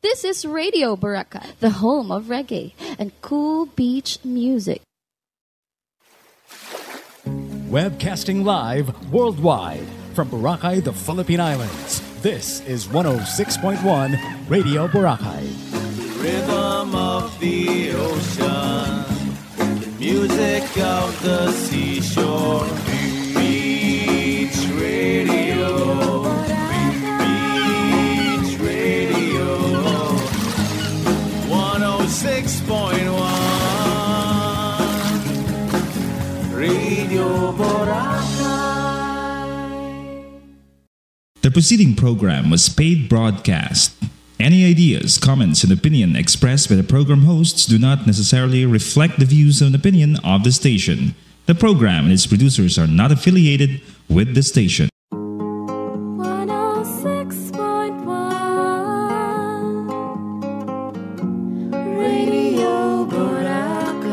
This is Radio Boracay, the home of reggae and cool beach music. Webcasting live worldwide from Boracay, the Philippine Islands. This is 106.1 Radio Boracay. Rhythm of the ocean, music of the seashore. Beach radio, beach radio, 106.1 Radio Boracay. The preceding program was paid broadcast. Any ideas, comments, and opinion expressed by the program hosts do not necessarily reflect the views and opinion of the station. The program and its producers are not affiliated with the station. 106.1 Radio Boracay.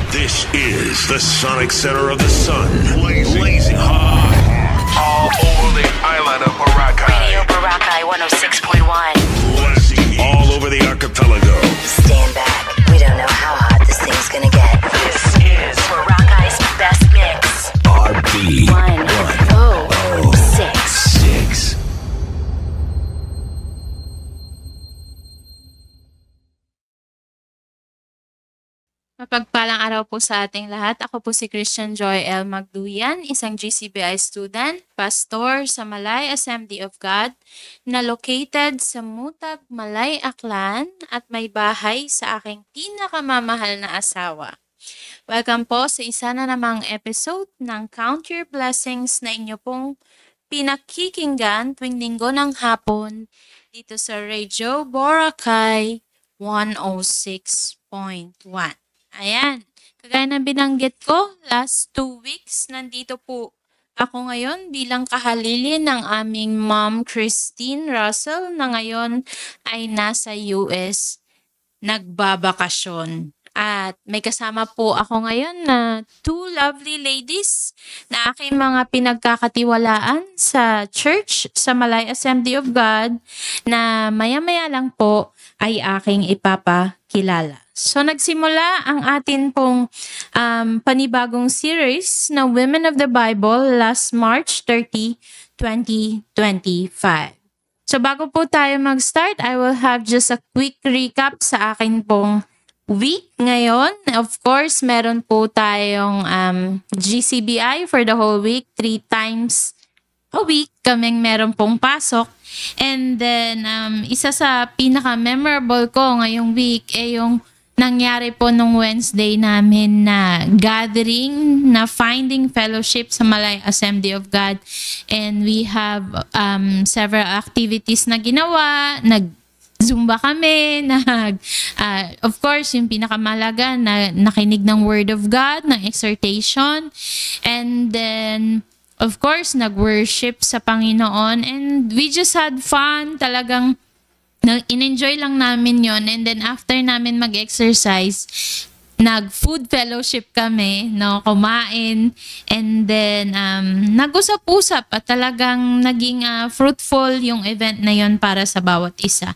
This is the Sonic Center of the Sun, blazing hot all over the island of Boracay. Radio Boracay 106.1. Blasting all over the archipelago. Stand back. We don't know how hot this thing's gonna get. This is Boracay's best mix. RB 106. Mapagpalang araw po sa ating lahat. Ako po si Christian Joy L. Magduyan, isang GCBI student, pastor sa Malay Assembly of God na located sa Mutag, Malay, Aklan at may bahay sa aking pinakamamahal na asawa. Welcome po sa isa na namang episode ng Count Your Blessings na inyo pong pinakikinggan tuwing linggo ng hapon dito sa Radio Boracay 106.1. Ayan, kagaya na binanggit ko, last 2 weeks, nandito po ako ngayon bilang kahalili ng aming mom, Christine Russell, na ngayon ay nasa US nagbabakasyon. At may kasama po ako ngayon na 2 lovely ladies na aking mga pinagkakatiwalaan sa church, sa Malay Assembly of God, na maya-maya lang po ay aking ipapakilala. So nagsimula ang atin pong panibagong series na Women of the Bible last March 30, 2025. So bago po tayo mag-start, I will have just a quick recap sa akin pong week ngayon. Of course, meron po tayong GCBI for the whole week, 3 times a week kaming meron pong pasok. And then, isa sa pinaka-memorable ko ngayong week ay yung nangyari po nung Wednesday namin na gathering, na finding fellowship sa Malay Assembly of God. And we have several activities na ginawa, Zumba kami, of course, yung pinakamalaga na nakinig ng Word of God, ng exhortation, and then, of course, nag-worship sa Panginoon, and we just had fun, talagang in-enjoy lang namin yon. And then after namin mag-exercise, nag-food fellowship kami, no, kumain, and then nag-usap-usap at talagang naging fruitful yung event na yon para sa bawat isa.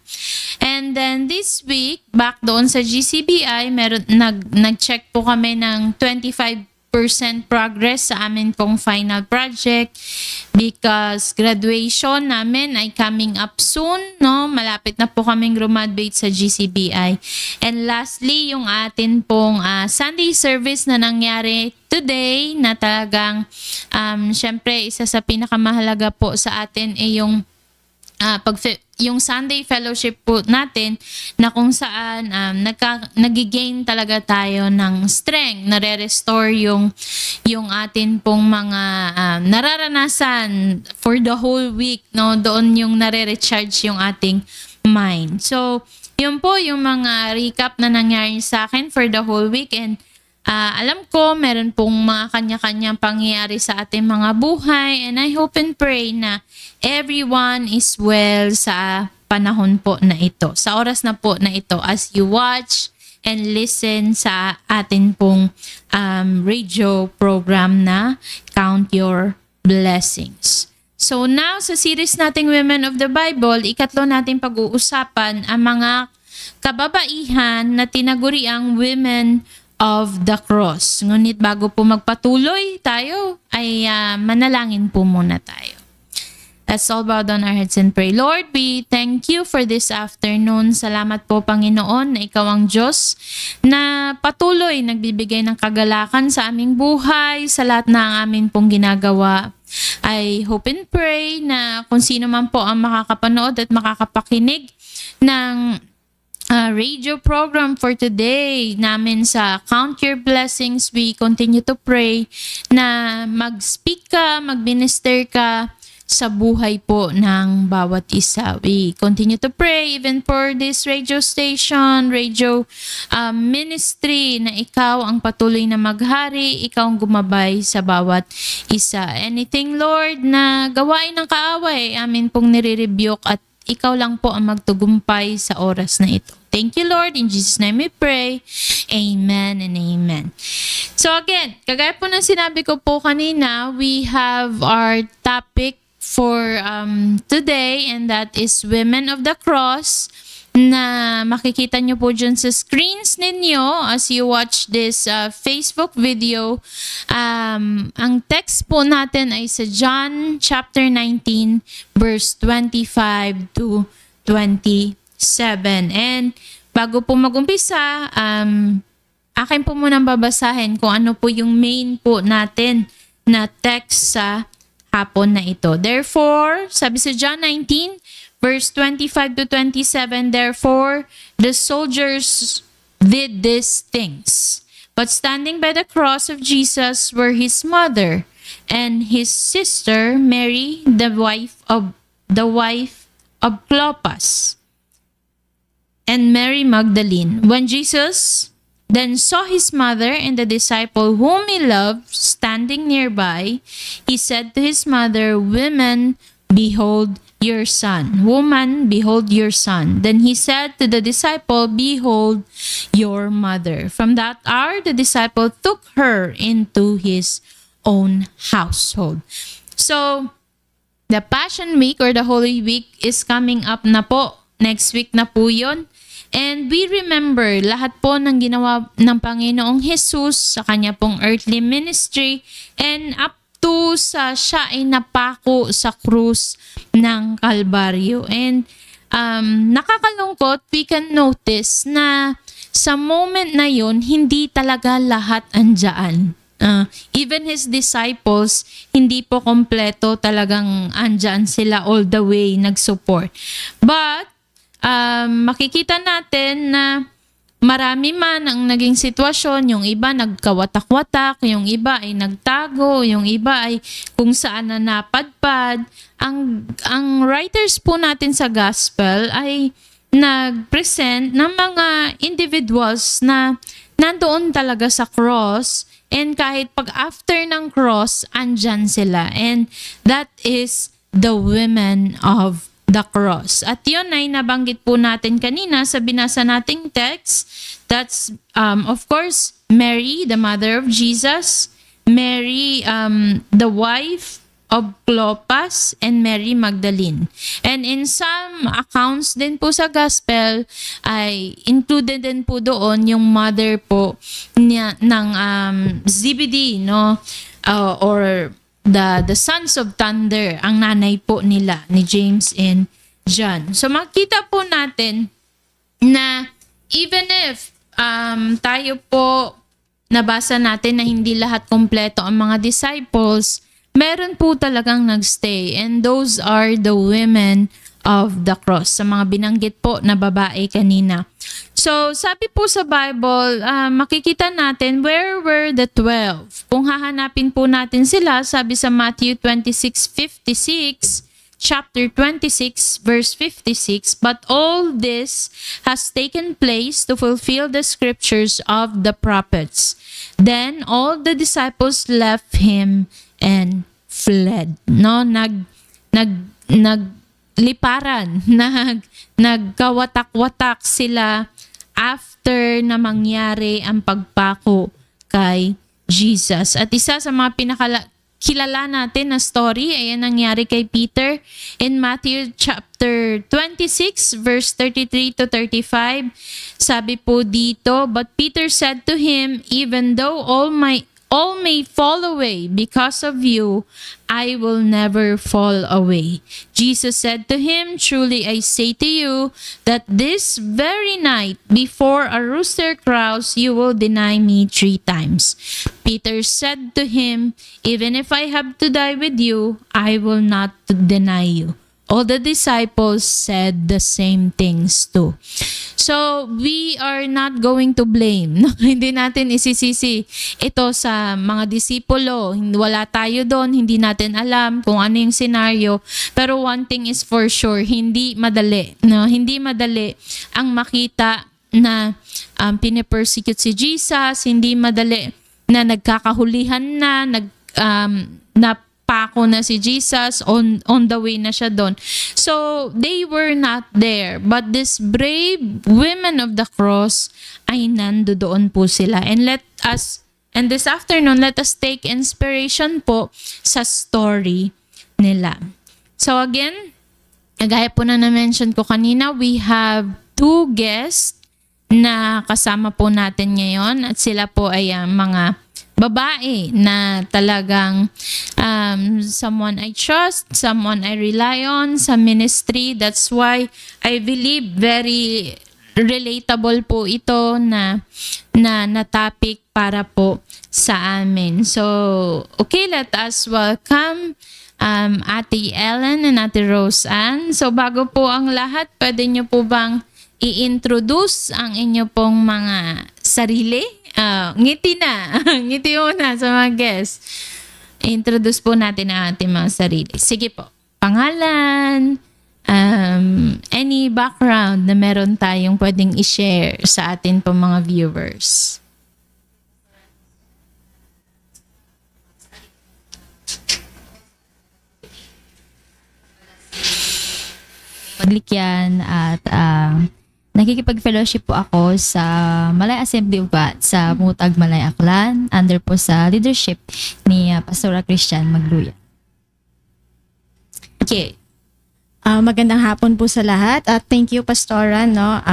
And then this week, back doon sa GCBI, nag-check po kami ng 25% progress sa amin pong final project because graduation namin ay coming up soon, no? Malapit na po kaming graduate sa GCBI. And lastly, yung atin pong Sunday service na nangyari today na talagang syempre isa sa pinakamahalaga po sa atin ay yung Sunday fellowship po natin na kung saan nagigain talaga tayo ng strength, nare-restore yung atin pong mga nararanasan for the whole week, no? Doon yung nare-recharge yung ating mind. So, yun po yung mga recap na nangyari sa akin for the whole week. And alam ko, meron pong mga kanya-kanyang pangyayari sa ating mga buhay, and I hope and pray na everyone is well sa panahon po na ito, sa oras na po na ito, as you watch and listen sa atin pong radio program na Count Your Blessings. So now, sa series nating Women of the Bible, ikatlo nating pag-uusapan ang mga kababaihan na tinaguriang Women of the Cross. Ngunit bago po magpatuloy tayo, ay manalangin po muna tayo. Let's all bow down our heads and pray. Lord, we thank you for this afternoon. Salamat po, Panginoon, na ikaw ang Diyos na patuloy nagbibigay ng kagalakan sa aming buhay, sa lahat na amin pong ginagawa. I hope and pray na kung sino man po ang makakapanood at makakapakinig ng radio program for today namin sa Count Your Blessings, we continue to pray na mag-speak ka, mag-minister ka sa buhay po ng bawat isa. We continue to pray even for this radio station, radio ministry, na ikaw ang patuloy na maghari, ikaw ang gumabay sa bawat isa. Anything, Lord, na gawain ng kaaway, amin pong nire-rebuke at ikaw lang po ang magtugumpay sa oras na ito. Thank you, Lord. In Jesus' name we pray. Amen and amen. So again, kagaya po ng sinabi ko po kanina, we have our topic for today, and that is Women of the Cross, na makikita nyo po dyan sa screens ninyo as you watch this Facebook video. Ang text po natin ay sa John chapter 19 verse 25 to 27. And bago po mag-umpisa, akin po munang babasahin kung ano po yung main po natin na text sa hapon na ito. Therefore, sabi sa John 19, verse 25 to 27, therefore, the soldiers did these things. But standing by the cross of Jesus were his mother and his sister, Mary, the wife of Clopas, and Mary Magdalene. When Jesus then saw his mother and the disciple whom he loved standing nearby, he said to his mother, Woman, behold your son. Woman, behold your son. Then he said to the disciple, Behold your mother. From that hour, the disciple took her into his own household. So, the Passion Week or the Holy Week is coming up na po. Next week na po yun. And we remember lahat po ng ginawa ng Panginoong Jesus sa kanya pong earthly ministry and up to sa siya ay napako sa krus ng Kalbaryo. And nakakalungkot, we can notice na sa moment na yun, hindi talaga lahat andyan. Even his disciples, hindi po kompleto talagang andyan sila all the way nag-support. But makikita natin na marami man ang naging sitwasyon, yung iba nagkawatak-watak, yung iba ay nagtago, yung iba ay kung saan na napadpad. Ang writers po natin sa gospel ay nag-present ng mga individuals na nandoon talaga sa cross, and kahit pag after ng cross, andyan sila. And that is the women of the cross. At yun ay nabanggit po natin kanina sa binasa nating text. That's, of course, Mary, the mother of Jesus, Mary, the wife of Clopas, and Mary Magdalene. And in some accounts din po sa gospel, ay included din po doon yung mother po niya, ng Zebedee, no? Or the sons of thunder, ang nanay po nila ni James and John. So makita po natin na even if tayo po nabasa natin na hindi lahat kompleto ang mga disciples, meron po talagang nagstay, and those are the women of the cross, sa mga binanggit po na babae kanina. So, sabi po sa Bible, makikita natin, where were the 12? Kung hahanapin po natin sila, sabi sa Matthew 26:56, chapter 26, verse 56, but all this has taken place to fulfill the scriptures of the prophets. Then all the disciples left him and fled. No, nagliparan, nagkawatak-watak sila after na mangyari ang pagpako kay Jesus. At isa sa mga kilala natin na story. Ayan nangyari kay Peter in Matthew chapter 26 verse 33 to 35. Sabi po dito, "But Peter said to him, even though all may fall away because of you, I will never fall away." Jesus said to him, "Truly I say to you that this very night before a rooster crows, you will deny me 3 times." Peter said to him, "Even if I have to die with you, I will not deny you." All the disciples said the same things too. So, we are not going to blame. No? Hindi natin isisisi ito sa mga disipulo. Wala tayo doon. Hindi natin alam kung ano yung senaryo. Pero one thing is for sure, hindi madali. No? Hindi madali ang makita na pinipersecute si Jesus. Hindi madali na nagkakahulihan na, napako na si Jesus, on the way na siya doon. So, they were not there. But this brave women of the cross ay nandoon po sila. And this afternoon, let us take inspiration po sa story nila. So again, gaya po na na-mention ko kanina, we have 2 guests na kasama po natin ngayon. At sila po ay mga babae na talagang someone I trust, someone I rely on sa ministry. That's why I believe very relatable po ito na topic para po sa amin. So, okay, let us welcome Ate Ellen and Ate Roseanne. So, bago po ang lahat, pwede nyo po bang i-introduce ang inyo pong mga sarili? Ngiti na. Ngiti muna sa mga guests. Introduce po natin ang ating mga sarili. Sige po. Pangalan, any background na meron tayong pwedeng i-share sa atin po mga viewers. Paglikyan at nakikipag-fellowship po ako sa Malay Assembly of God sa Mutag, Malay, Aklan, under po sa leadership ni Pastora Christian Magluya. Okay. Magandang hapon po sa lahat at thank you, Pastora. No?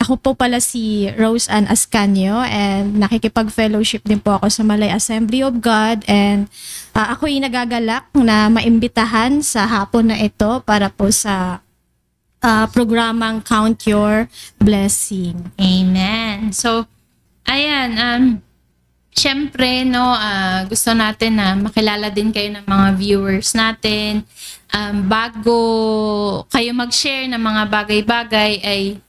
Ako po pala si Roseanne Ascanio and nakikipag-fellowship din po ako sa Malay Assembly of God and ako'y nagagalak na maimbitahan sa hapon na ito para po sa programang Count Your Blessing. Amen. So, ayan, syempre, no, gusto natin na makilala din kayo ng mga viewers natin. Bago kayo mag-share ng mga bagay-bagay ay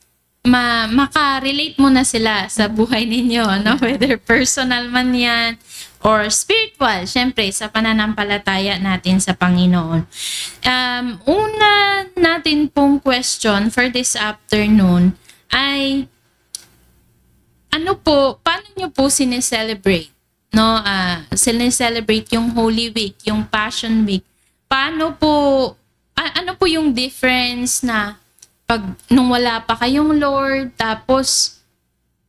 maka-relate muna sila sa buhay ninyo, no? Whether personal man yan or spiritual, syempre, sa pananampalataya natin sa Panginoon. Una natin pong question for this afternoon ay, paano nyo po sineselebrate? No? Sineselebrate yung Holy Week, yung Passion Week. Paano po, ano po yung difference na nung wala pa kayong Lord, tapos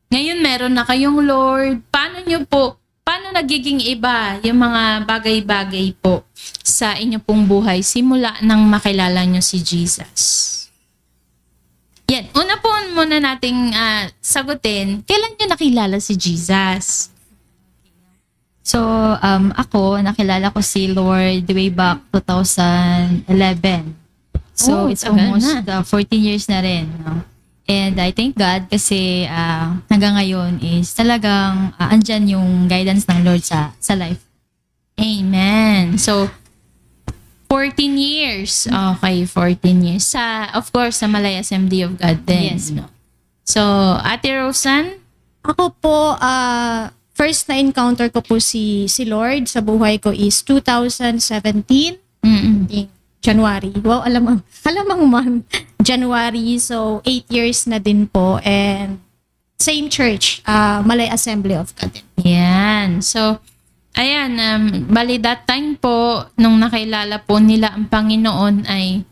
ngayon meron na kayong Lord, paano nagiging iba yung mga bagay-bagay po sa inyo pong buhay simula nang makilala nyo si Jesus? Yan, una po muna nating sagutin, kailan nyo nakilala si Jesus? So, ako, nakilala ko si Lord way back 2011. So, it's almost 14 years na rin. No? And I thank God kasi hanggang ngayon is talagang andyan yung guidance ng Lord sa life. Amen. So, 14 years. Okay, 14 years. Of course, sa Malay Assembly of God din. Yes. No? So, Ate Roseanne? Ako po, first na encounter ko po si Lord sa buhay ko is 2017. January. Wow, alamang month. January. So, 8 years na din po. And same church, Malay Assembly of God. Yan. So, ayan, bali that time po, nung nakilala po nila ang Panginoon ay,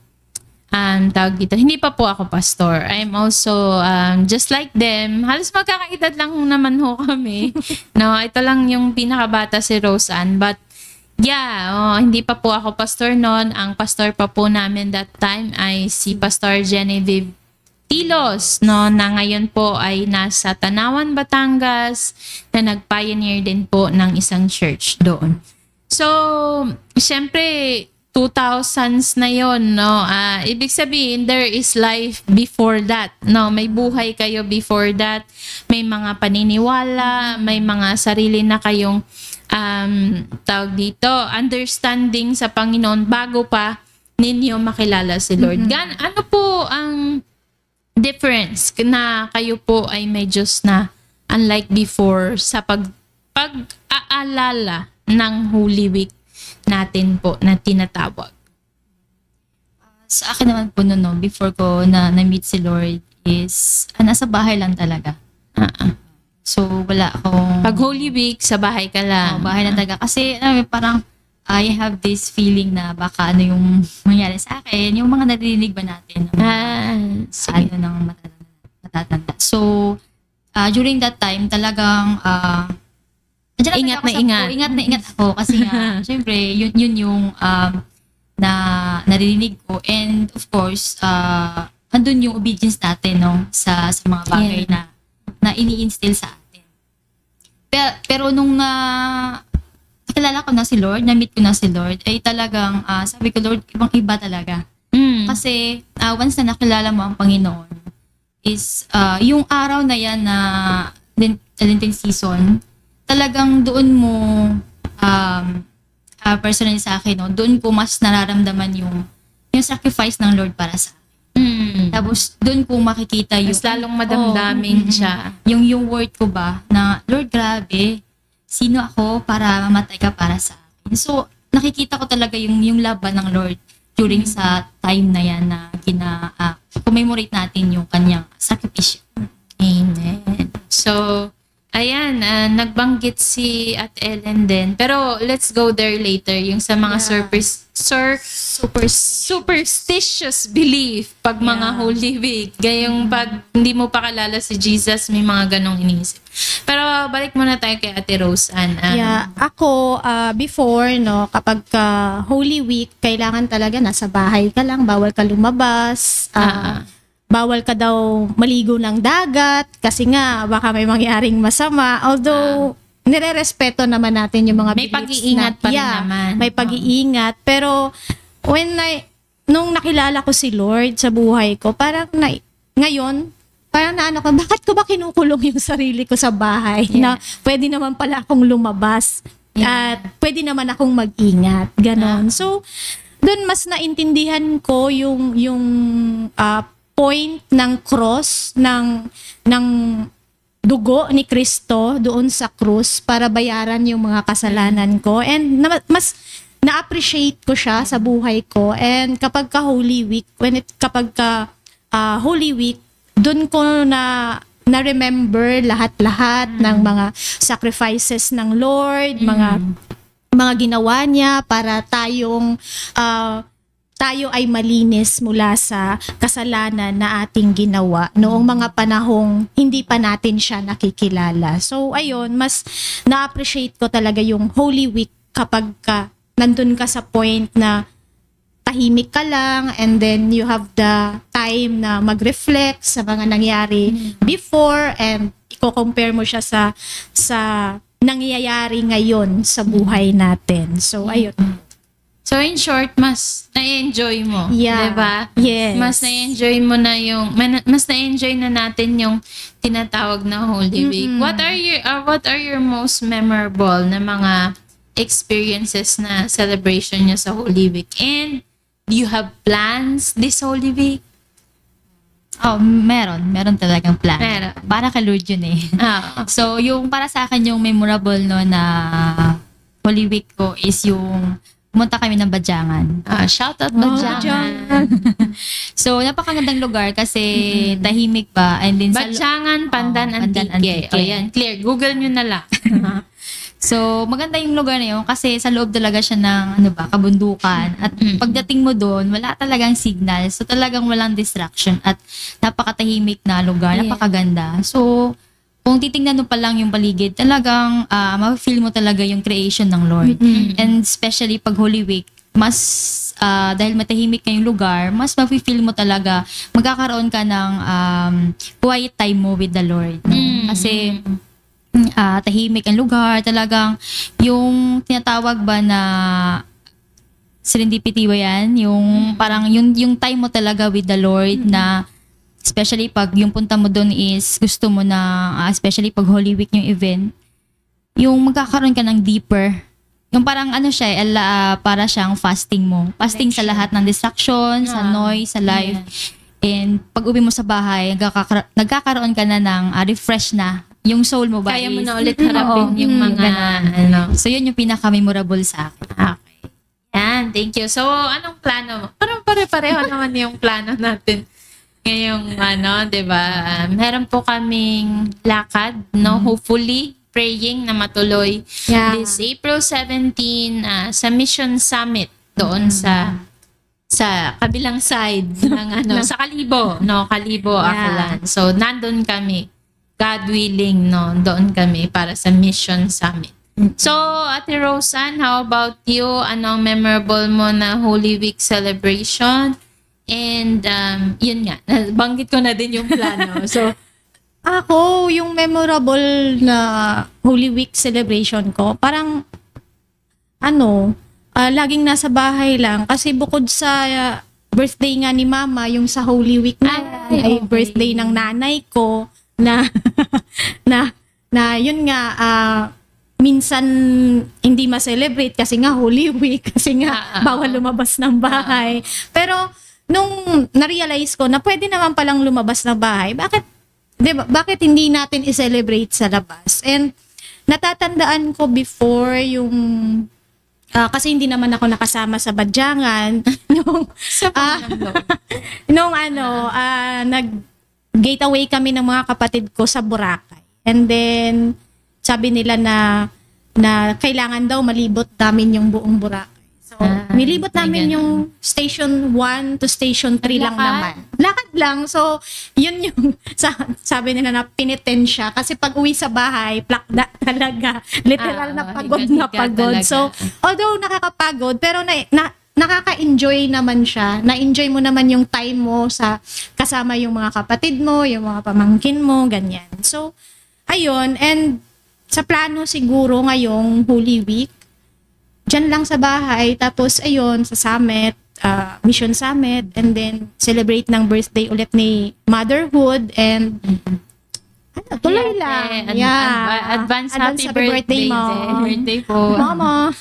tawag dito, hindi pa po ako pastor. I'm also, just like them, halos magkakaedad lang naman ho kami. No, ito lang yung pinakabata si Roseanne. But, Hindi pa po ako pastor noon. Ang pastor pa po namin that time ay si Pastor Genevieve Tilos, no, na ngayon po ay nasa Tanawan, Batangas, na nag-pioneer din po ng isang church doon. So, syempre, 2000s na yon, no. Ibig sabihin, there is life before that, no. May buhay kayo before that. May mga paniniwala, may mga sarili na kayong tawag dito, understanding sa Panginoon bago pa ninyo makilala si Lord. Ano po ang difference na kayo po ay may Diyos na unlike before sa pag-aalala ng Holy Week natin po na tinatawag? Sa akin naman po no, before ko na-meet si Lord is nasa bahay lang talaga. So wala akong... Pag Holy Week, sa bahay ka lang. Bahay lang talaga. Kasi parang I have this feeling na baka ano yung mangyari sa akin, yung mga narinig ba natin ng matatanda. So, during that time, talagang ingat na ingat. Ingat na ingat ako kasi nga, syempre, yun yung narinig ko. And of course, andun yung obedience natin, no, sa mga bagay na ini-instill sa atin. Pero nung nakilala ko na si Lord, na-meet ko na si Lord, ay talagang sabi ko, Lord, ibang-iba talaga. Kasi once na nakilala mo ang Panginoon, is yung araw na yan na Lenten season, talagang doon mo, personally sa akin, no, doon ko mas nararamdaman yung sacrifice ng Lord para sa akin. Tapos doon ko makikita yung... Mas lalong madamdamin siya. Yung word ko ba, na Lord, grabe, sino ako para mamatay ka para sa akin. So, nakikita ko talaga yung laban ng Lord during sa time na yan na commemorate natin yung kanyang sakripisyo. Amen. So, ayan, nagbanggit si Ate Ellen din. Pero, let's go there later. Yung sa mga superstitious belief pag mga Holy Week. Gayong pag hindi mo pa kalala si Jesus, may mga ganong iniisip. Pero balik muna tayo kay Ate Rose Ann. Ako, before, no, kapag Holy Week, kailangan talaga nasa bahay ka lang, bawal ka lumabas, bawal ka daw maligo ng dagat kasi nga baka may mangyaring masama. Although, nire-respeto naman natin yung mga may pag-iingat pa rin naman. May pag-iingat. Pero, nung nakilala ko si Lord sa buhay ko, parang ngayon, parang naano ko, bakit ko ba kinukulong yung sarili ko sa bahay na pwede naman pala akong lumabas at pwede naman akong mag-ingat. Ganon. So, doon mas naintindihan ko yung point ng cross, ng dugo ni Kristo doon sa krus para bayaran yung mga kasalanan ko. And mas na-appreciate ko siya sa buhay ko. And kapag ka Holy Week, Holy Week, doon ko na-remember lahat-lahat ng mga sacrifices ng Lord, mga ginawa niya para tayo ay malinis mula sa kasalanan na ating ginawa noong mga panahong hindi pa natin siya nakikilala. So ayun, mas na-appreciate ko talaga yung Holy Week kapag nandun ka sa point na tahimik ka lang and then you have the time na mag-reflect sa mga nangyari before and i-compare mo siya sa nangyayari ngayon sa buhay natin. So ayun. So in short, mas na-enjoy mo, yeah. diba? Yes. Mas na-enjoy mo na mas na-enjoy na natin yung tinatawag na Holy Week. What are your most memorable na mga experiences na celebration niyo sa Holy Week? And do you have plans this Holy Week? Meron talagang plan. Meron. Para kay Lord yun eh. So yung para sa akin yung memorable no na Holy Week ko is yung pumunta kami ng Badyangan. Shout out Badyangan. So, napakagandang lugar kasi tahimik ba. And then Badyangan, Pandan Antique. O yan, clear. Google nyo na lang. So, maganda yung lugar na yun kasi sa loob talaga siya ng kabundukan. At pagdating mo doon, wala talagang signal. So, talagang walang distraction at napakatahimik na lugar. Napakaganda. So, kung titingnan mo pa lang yung paligid, talagang ma-feel mo talaga yung creation ng Lord. And especially pag Holy Week, mas dahil matahimik na yung lugar, mas ma-feel mo talaga, magkakaroon ka ng quiet time mo with the Lord. No? Kasi tahimik ang lugar, talagang yung tinatawag ba na serendipity ba yan? Yung parang yung time mo talaga with the Lord na especially pag yung punta mo doon is gusto mo na, especially pag Holy Week yung event, yung magkakaroon ka ng deeper. Yung parang ano siya, para siyang fasting mo. Fasting sa lahat ng distraction, sa noise, sa life. And pag uwi mo sa bahay, nagkakaroon ka na ng refresh na. Yung soul mo ba Kaya mo na ulit harapin yung mga ano. So yun yung pinaka-memorable sa akin. Okay. Yan, thank you. So, anong plano mo? Parang pare-pareho naman yung plano natin ngayong ano, 'di ba? Meron po kaming lakad, no? Hopefully praying na matuloy this April 17 sa Mission Summit doon sa kabilang side ng ano, sa Kalibo, no? Kalibo, Aklan. So, nandun kami. God willing, no? Doon kami para sa Mission Summit. So, Ate Roseanne, how about you? Anong memorable mo na Holy Week celebration? And, yun nga, banggit ko na din yung plano. So, Ako, yung memorable na Holy Week celebration ko, parang, laging nasa bahay lang. Kasi bukod sa birthday nga ni Mama, yung sa Holy Week na ay birthday ng nanay ko, na yun nga, minsan hindi ma-celebrate kasi nga Holy Week, kasi nga bawal lumabas ng bahay. Pero, nung na-realize ko na pwede naman palang lumabas ng bahay, bakit hindi natin i-celebrate sa labas? And natatandaan ko before yung kasi hindi naman ako nakasama sa badyangan nung nag-gateway kami ng mga kapatid ko sa Boracay. And then sabi nila na kailangan daw malibot namin yung buong Boracay. So, nilibot namin yung station 1 to station 3 lang naman. Lakad lang. So, yun yung sabi nila na piniten siya. Kasi pag uwi sa bahay, plakda talaga. Literal na pagod na pagod. So, although nakakapagod, pero nakaka-enjoy naman siya. Na-enjoy mo naman yung time mo sa kasama yung mga kapatid mo, yung mga pamangkin mo, ganyan. So, ayun. And sa plano siguro ngayong Holy Week, dyan lang sa bahay, tapos ayun, sa summit, Mission Summit, and then celebrate ng birthday ulit ni Motherhood, and tuloy lang. Advance happy birthday mo. Birthday po. Mama.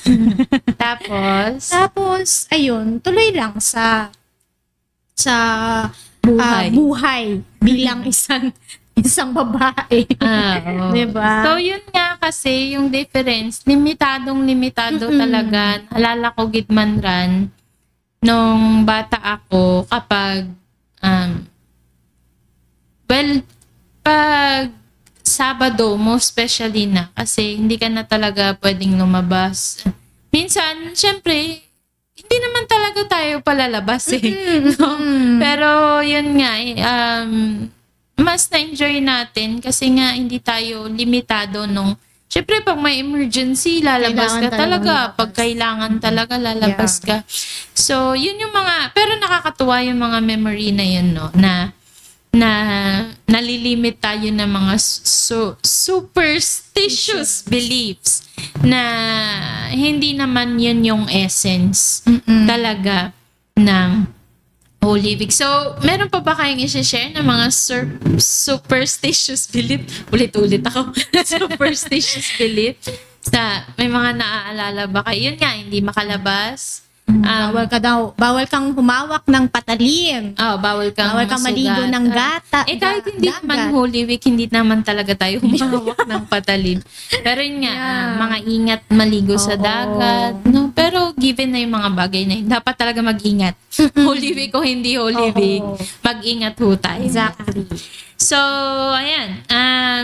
Tapos, ayun, tuloy lang sa buhay. Buhay bilang isang babae. Diba? So, yun nga kasi, yung difference, limitado talaga. Alala ko, Gitmanran, nung bata ako, kapag, pag Sabado, most especially na, kasi hindi ka na talaga pwedeng lumabas. Minsan, syempre, hindi naman talaga tayo palalabas no? Pero, yun nga, mas na-enjoy natin kasi nga hindi tayo limitado nung syempre pag may emergency lalabas ka talaga, pag kailangan talaga lalabas ka. So yun yung mga, pero nakakatuwa yung mga memory na yun, no, na nalilimit tayo ng mga superstitious beliefs na hindi naman yun yung essence talaga ng Holy Week. So, meron pa ba kayong i-share ng mga superstitious belief? Ulit-ulit ako. Superstitious belief. May mga naaalala ba kayo? Yun nga, hindi makalabas. Bawal kang humawak ng patalim. Bawal kang maligo ng gata. Kahit hindi naman Holy Week, hindi naman talaga tayo humawak ng patalim. Pero yun nga, mga ingat maligo sa dagat. No? Pero given na yung mga bagay na yun, dapat talaga mag-ingat. Holy Week o hindi Holy Week, mag-ingat ho tayo. Exactly. So, ayan.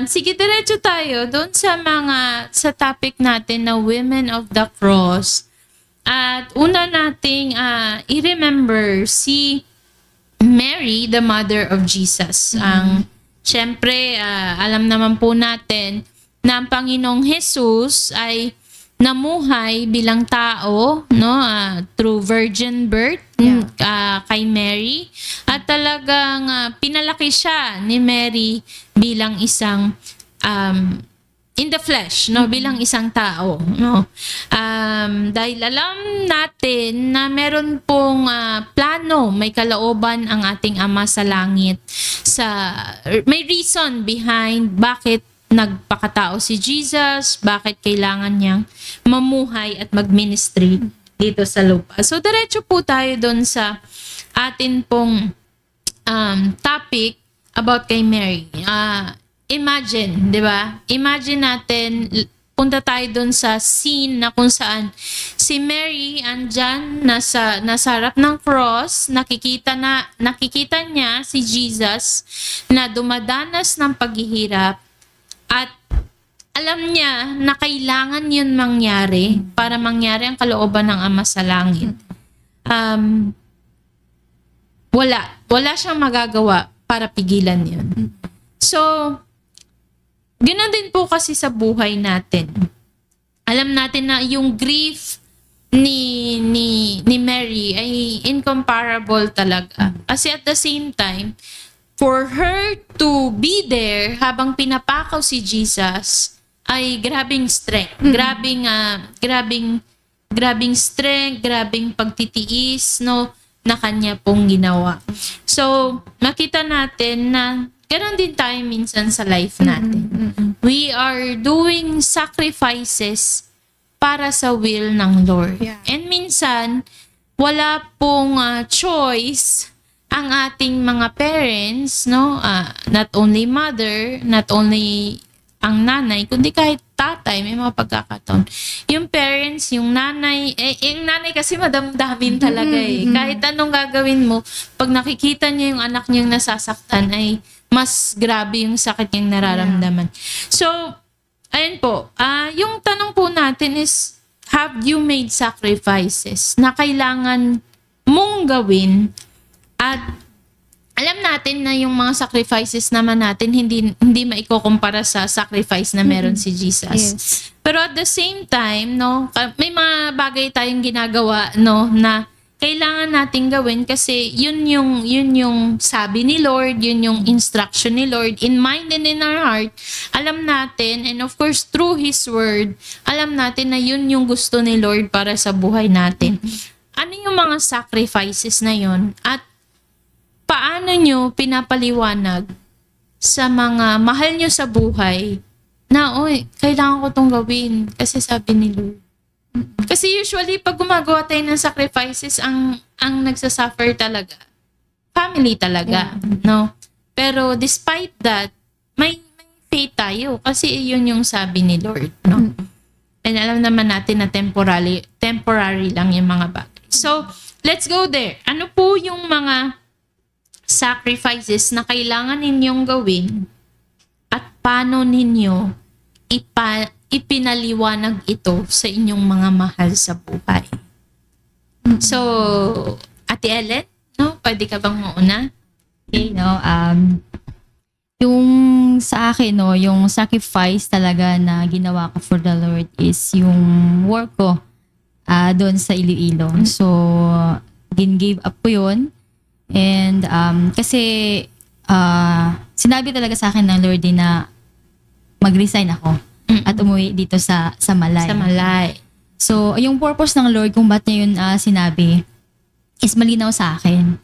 Sige, diretso tayo doon sa topic natin na Women of the Cross. At una nating i-remember si Mary, the mother of Jesus. Ang Siyempre, alam naman po natin na ang Panginoong Jesus ay namuhay bilang tao, no, through virgin birth kay Mary, at talagang pinalaki siya ni Mary bilang isang in the flesh, no, bilang isang tao, no. Dahil alam natin na meron pong plano, may kalooban ang ating Ama sa langit, may reason behind bakit nagpakatao si Jesus, bakit kailangan niyang mamuhay at mag-ministry dito sa lupa. So, diretso po tayo doon sa atin pong topic about kay Mary. Imagine, di ba? Imagine natin, punta tayo doon sa scene na kung saan si Mary andyan, nasa harap ng cross, nakikita niya si Jesus na dumadanas ng paghihirap, at alam niya na kailangan yun mangyari para mangyari ang kalooban ng Ama sa langit. Wala siyang magagawa para pigilan yun. So, ganoon din po kasi sa buhay natin. Alam natin na yung grief ni Mary ay incomparable talaga. Kasi at the same time, for her to be there habang pinapakaw si Jesus ay grabing strength. Grabing strength, grabing pagtitiis, no, na kanya pong ginawa. So, makita natin na ganoon din tayo minsan sa life natin. We are doing sacrifices para sa will ng Lord. Yeah. And minsan, wala pong choice ang ating mga parents, no? Not only mother, not only ang nanay, kundi kahit tatay, may mga pagkakataon. Yung parents, yung nanay, yung nanay kasi madamdamin talaga eh. Kahit anong gagawin mo, pag nakikita niya yung anak niyang nasasaktan, ay mas grabe yung sakit niyang nararamdaman. So, ayun po, yung tanong po natin is, have you made sacrifices na kailangan mong gawin? At alam natin na yung mga sacrifices naman natin hindi maikukumpara sa sacrifice na meron si Jesus. Yes. Pero at the same time, no, may mga bagay tayong ginagawa, no, na kailangan nating gawin kasi yun yung sabi ni Lord, yun yung instruction ni Lord in mind and in our heart. Alam natin, and of course through His Word, alam natin na yun yung gusto ni Lord para sa buhay natin. Ano yung mga sacrifices na yun? At paano nyo pinapaliwanag sa mga mahal nyo sa buhay na, kailangan ko tong gawin kasi sabi ni Lord. Kasi usually, pag gumagawa tayo ng sacrifices, ang nagsasuffer talaga, family talaga, no? Pero despite that, may faith tayo kasi yun yung sabi ni Lord, no? And alam naman natin na temporary lang yung mga bagay. So, let's go there. Ano po yung mga sacrifices na kailangan ninyong gawin at paano ninyo ipinaliwanag ito sa inyong mga mahal sa buhay? So, Ate Ellen, no? Pwede ka bang mauna? Okay, no? Yung sa akin, no, yung sacrifice talaga na ginawa ko for the Lord is yung work ko doon sa Iloilo. So, gin-give up ko yun. And kasi sinabi talaga sa akin ng Lord din na mag-resign ako at umuwi dito sa Malay. Sa Malay. So, yung purpose ng Lord kung ba't niya yun sinabi is malinaw sa akin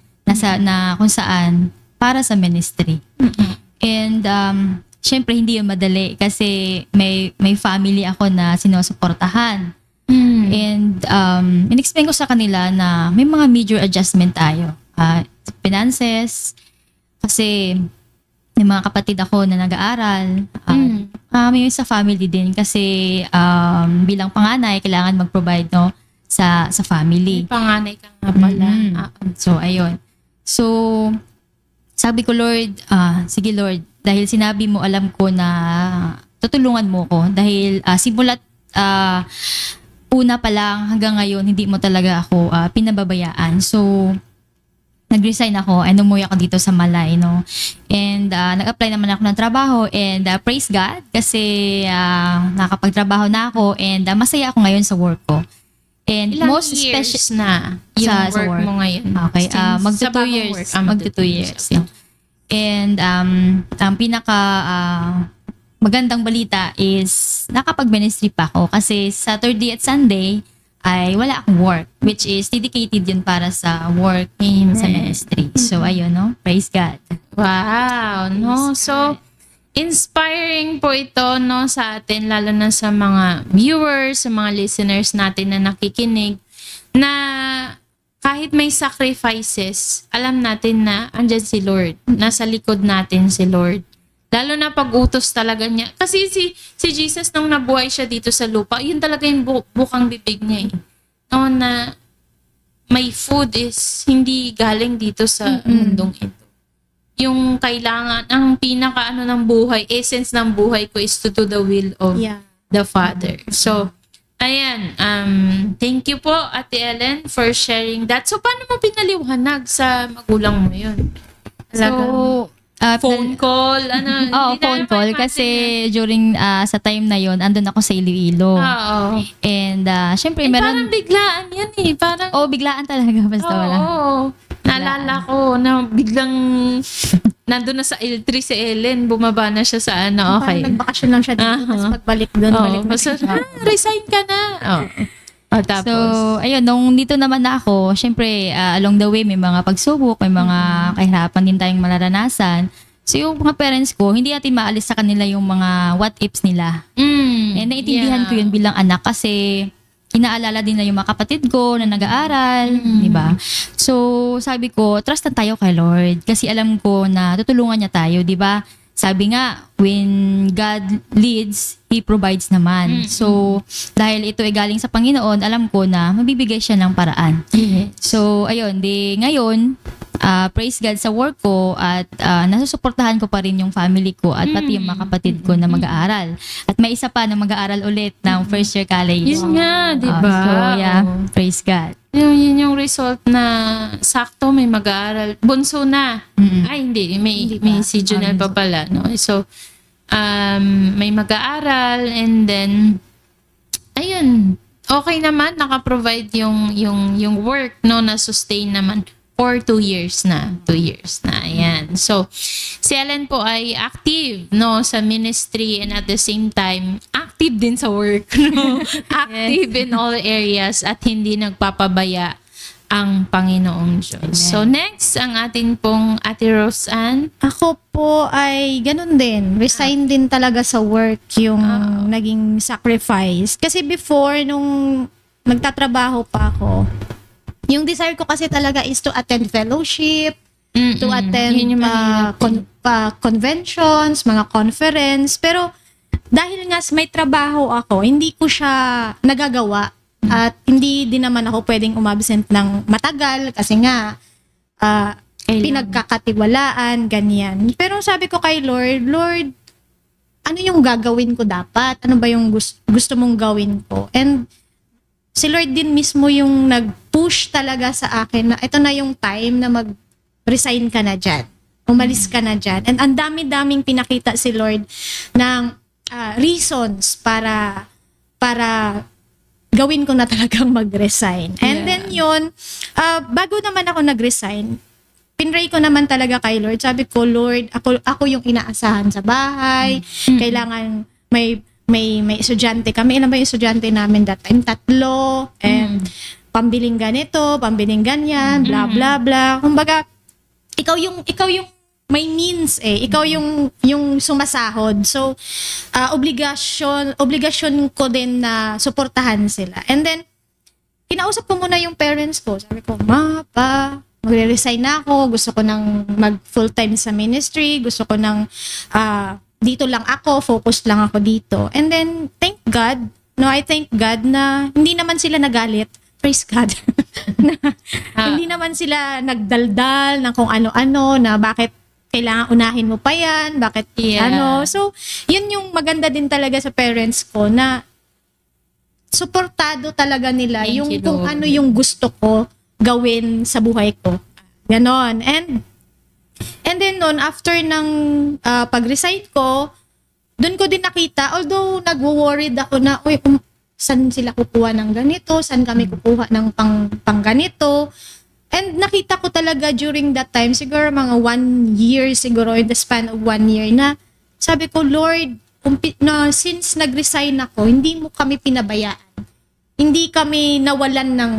na kung saan para sa ministry. And syempre hindi yun madali kasi may family ako na sinusuportahan. And in-explain ko sa kanila na may mga major adjustment tayo. Finances, kasi may mga kapatid ako na nag-aaral. May sa family din kasi bilang panganay kailangan mag-provide, no, sa family. May panganay ka nga pala. So ayun. So sabi ko, Lord, sige Lord, dahil sinabi mo, alam ko na tutulungan mo ko dahil simulat una pa lang hanggang ngayon hindi mo talaga ako pinababayaan. So nag-resign ako and umuwi ako dito sa Malay, no? And nag-apply naman ako ng trabaho and praise God kasi nakapagtrabaho na ako and masaya ako ngayon sa work ko. And Ilang most years especially na yung sa work work mo ngayon? Okay, Since magto sa 2 bagong years. work, Magto 2 years. Yeah. And ang pinaka magandang balita is nakapag-ministry pa ako kasi Saturday at Sunday ay wala akong work, which is dedicated yun para sa work sa ministry. So ayun, no? Praise God. Wow, no? So, inspiring po ito, no, sa atin, lalo na sa mga viewers, sa mga listeners natin na nakikinig, na kahit may sacrifices, alam natin na andyan si Lord. Nasa likod natin si Lord. Lalo na pag-utos talaga niya. Kasi si Jesus, nung nabuhay siya dito sa lupa, yun talaga yung bukang bibig niya eh. No, na may food is hindi galing dito sa mundong ito. Yung kailangan, ang pinaka ng buhay, essence ng buhay ko is to do the will of the Father. So, ayan, thank you po, Ate Ellen, for sharing that. So, paano mo pinaliwanag sa magulang mo yun? So, phone call, phone call kasi during sa time na yon andun ako sa Iloilo. Oo. And syempre Parang meron biglaan yan eh. Parang, biglaan talaga basta wala. Naalala ko na biglang nandun na sa L3 si Ellen, bumaba na siya sa okay. Parang nagbakasyon lang siya dito, tapos pagbalik doon, balik na siya. Resign ka na. Tapos, so, ayun, nung dito naman na ako, syempre, along the way, may mga pagsubok, may mga kahirapan din tayong mararanasan. So, yung mga parents ko, hindi natin maalis sa kanila yung mga what ifs nila. And naiintindihan ko yun bilang anak kasi inaalala din na yung mga kapatid ko na nag-aaral, di ba? So, sabi ko, trust na tayo kay Lord kasi alam ko na tutulungan niya tayo, di ba? Sabi nga, when God leads, He provides naman. So, dahil ito ay galing sa Panginoon, alam ko na mabibigay siya ng paraan. So, ayun, ngayon, praise God sa work ko at nasusuportahan ko pa rin yung family ko at pati yung mga kapatid ko na mag-aaral. At may isa pa na mag-aaral ulit ng first year college. Yun nga, di ba? So, yeah, praise God. Yun yung result na sakto may mag-aaral. Bunso na. Ay, hindi. May si Junel pa pala. No? So, may mag-aaral and then, ayun, okay naman. Naka-provide yung work, no, na sustain naman for 2 years na. 2 years na. Ayan. So, si Ellen po ay active, no, sa ministry and at the same time, active din sa work, no? Active in all areas at hindi nagpapabaya ang Panginoong Diyos. So, next, ang atin pong Ate Roseanne. Ako po ay ganun din. Resign din talaga sa work yung naging sacrifice. Kasi before, nung nagtatrabaho pa ako, yung desire ko kasi talaga is to attend fellowship, to attend conventions, mga conference. Pero dahil nga may trabaho ako, hindi ko siya nagagawa. At hindi din naman ako pwedeng umabsent ng matagal kasi nga pinagkakatiwalaan, ganyan. Pero sabi ko kay Lord, ano yung gagawin ko dapat? Ano ba yung gusto mong gawin ko? And si Lord din mismo yung nag-push talaga sa akin na ito na yung time na mag-resign ka na dyan. Umalis ka na dyan. And ang dami-daming pinakita si Lord ng reasons para gawin ko na talagang mag-resign. And then yun, bago naman ako nag-resign, pinray ko naman talaga kay Lord. Sabi ko, Lord, ako yung inaasahan sa bahay. Kailangan may estudyante kami. Ilan ba yung estudyante namin that time? 3. And pambiling ganito, pambiling ganyan, blah, blah, blah. Kumbaga, ikaw yung may means eh. Ikaw yung sumasahod. So, obligasyon ko din na suportahan sila. And then, kinausap ko muna yung parents ko. Sabi ko, Ma, Pa, magre-resign na ako. Gusto ko nang mag full-time sa ministry. Gusto ko nang dito lang ako. Focus lang ako dito. And then, thank God. I thank God na hindi naman sila nagalit. Praise God. Hindi naman sila nagdaldal ng kung ano-ano na bakit kailangan unahin mo pa yan, bakit So, yun yung maganda din talaga sa parents ko na suportado talaga nila kung ano yung gusto ko gawin sa buhay ko. Ganon. And then noon, after ng pag-resign ko, doon ko din nakita, although nagwo-worried ako na, saan sila kukuha ng ganito, saan kami kukuha ng pang ganito. And nakita ko talaga during that time, siguro mga 1 year, siguro in the span of 1 year, na sabi ko, Lord, since nag-resign ako, hindi mo kami pinabayaan. Hindi kami nawalan ng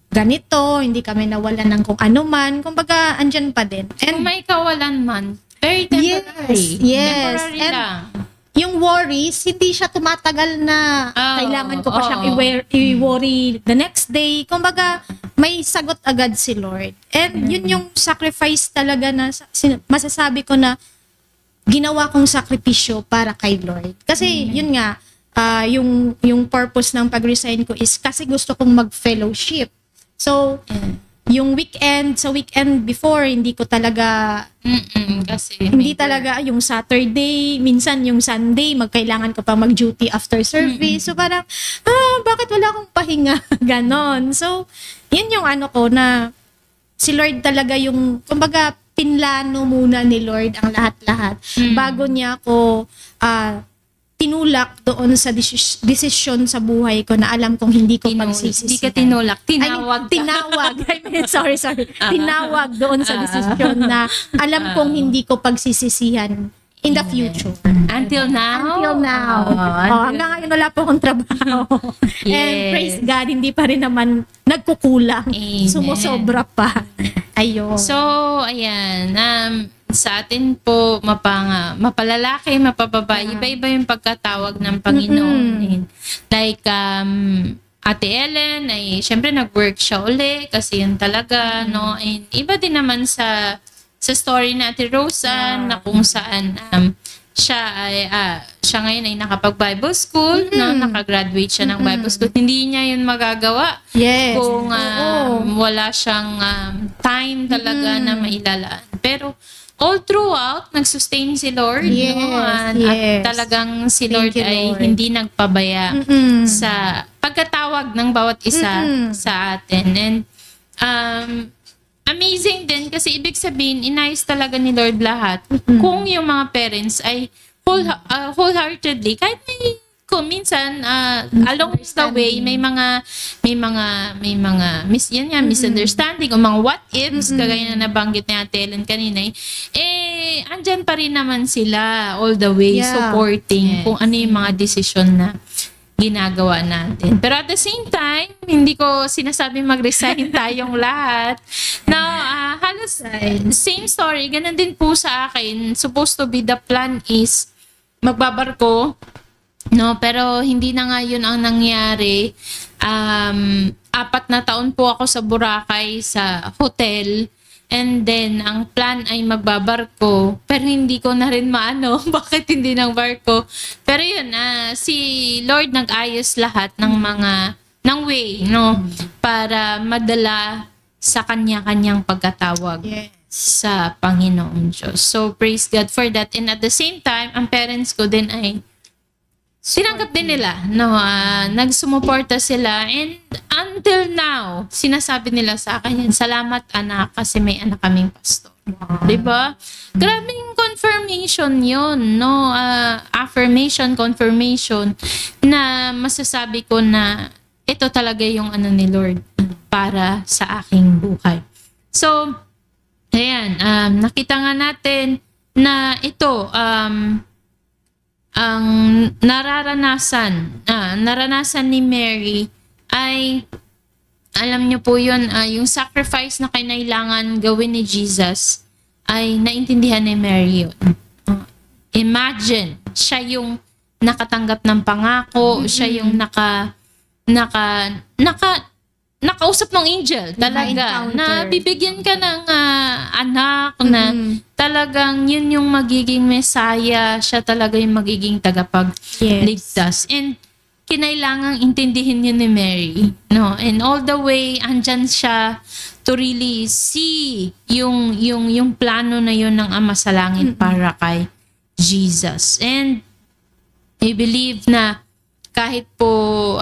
ganito, hindi kami nawalan ng kung ano man. Kumbaga, andyan pa din. Kung And may kawalan man, very temporary. Yes. Temporary And lang. yung worries, hindi siya tumatagal na kailangan ko pa siyang i-worry the next day. Kumbaga, may sagot agad si Lord. And yun yung sacrifice talaga na masasabi ko na ginawa kong sakripisyo para kay Lord. Kasi yun nga, yung purpose ng pag-resign ko is kasi gusto kong mag-fellowship. So, yung weekend before, hindi ko talaga, kasi hindi talaga yung Saturday, minsan yung Sunday, magkailangan ko pa mag-duty after service. So parang, bakit wala akong pahinga? Ganon. So, yun yung ano ko na, si Lord talaga yung, kumbaga, pinlano muna ni Lord ang lahat-lahat. Bago niya ako, tinulak doon sa desisyon sa buhay ko na alam kong hindi ko pagsisisihan. Hindi ka tinulak, tinawag ka. Tinawag. Sorry. Tinawag doon sa desisyon na alam kong hindi ko pagsisisihan in the future. Until now? Hanggang ngayon wala po akong trabaho. And praise God, hindi pa rin naman nagkukulang. Amen. Sumusobra pa. Ayun. So, ayan. Sa atin po, mapalalaki, mapababa, iba-iba yung pagkatawag ng Panginoon. Like, Ate Ellen, ay syempre nag-work siya uli kasi yun talaga, no? And iba din naman sa story na Ate Rosa, na kung saan siya ngayon ay nakapag-Bible school, no? Nakagraduate siya ng Bible school. Hindi niya yun magagawa kung wala siyang time talaga na mailalaan. Pero all throughout, nag-sustain si Lord. At talagang si Lord ay hindi nagpabaya sa pagkatawag ng bawat isa sa atin. And amazing din kasi ibig sabihin, inayos talaga ni Lord lahat. Kung yung mga parents ay wholeheartedly, kahit may minsan along the way may mga misunderstanding o mga what ifs, kagaya na nabanggit ni Ate Ellen kanina, andyan pa rin naman sila all the way supporting kung ano yung mga desisyon na ginagawa natin. Pero at the same time, hindi ko sinasabing mag-resign tayong lahat. Now, halos same story, ganun din po sa akin. Supposed to be the plan is magbabarko, no, pero hindi na nga yun ang nangyari. 4 na taon po ako sa Boracay sa hotel, and then ang plan ay magbabarko, pero hindi ko na rin maano bakit hindi ng barko. Pero yun, si Lord nag-ayos lahat ng ng way, no, para madala sa kanya-kanyang pagkatawag sa Panginoon Diyos. So praise God for that. And at the same time, ang parents ko din ay sinanggap din nila, no, nagsumuporta sila, and until now, sinasabi nila sa akin, salamat anak, kasi may anak kaming pastor. Diba? Grabing confirmation yun, no? Affirmation, confirmation, na masasabi ko na ito talaga yung ano ni Lord para sa aking buhay. So, ayan, nakita nga natin na ito, ang naranasan ni Mary ay, alam niyo po yun, yung sacrifice na kailangan gawin ni Jesus ay naintindihan ni Mary yun. Imagine, siya yung nakatanggap ng pangako, siya yung nakausap ng angel talaga, na bibigyan ka ng anak, na talagang yun yung magiging Messiah, siya talaga yung magiging tagapagligtas. And kinailangang intindihin yun ni Mary, no? And all the way andyan siya to really see yung plano na yun ng Ama sa Langit para kay Jesus. And I believe na kahit po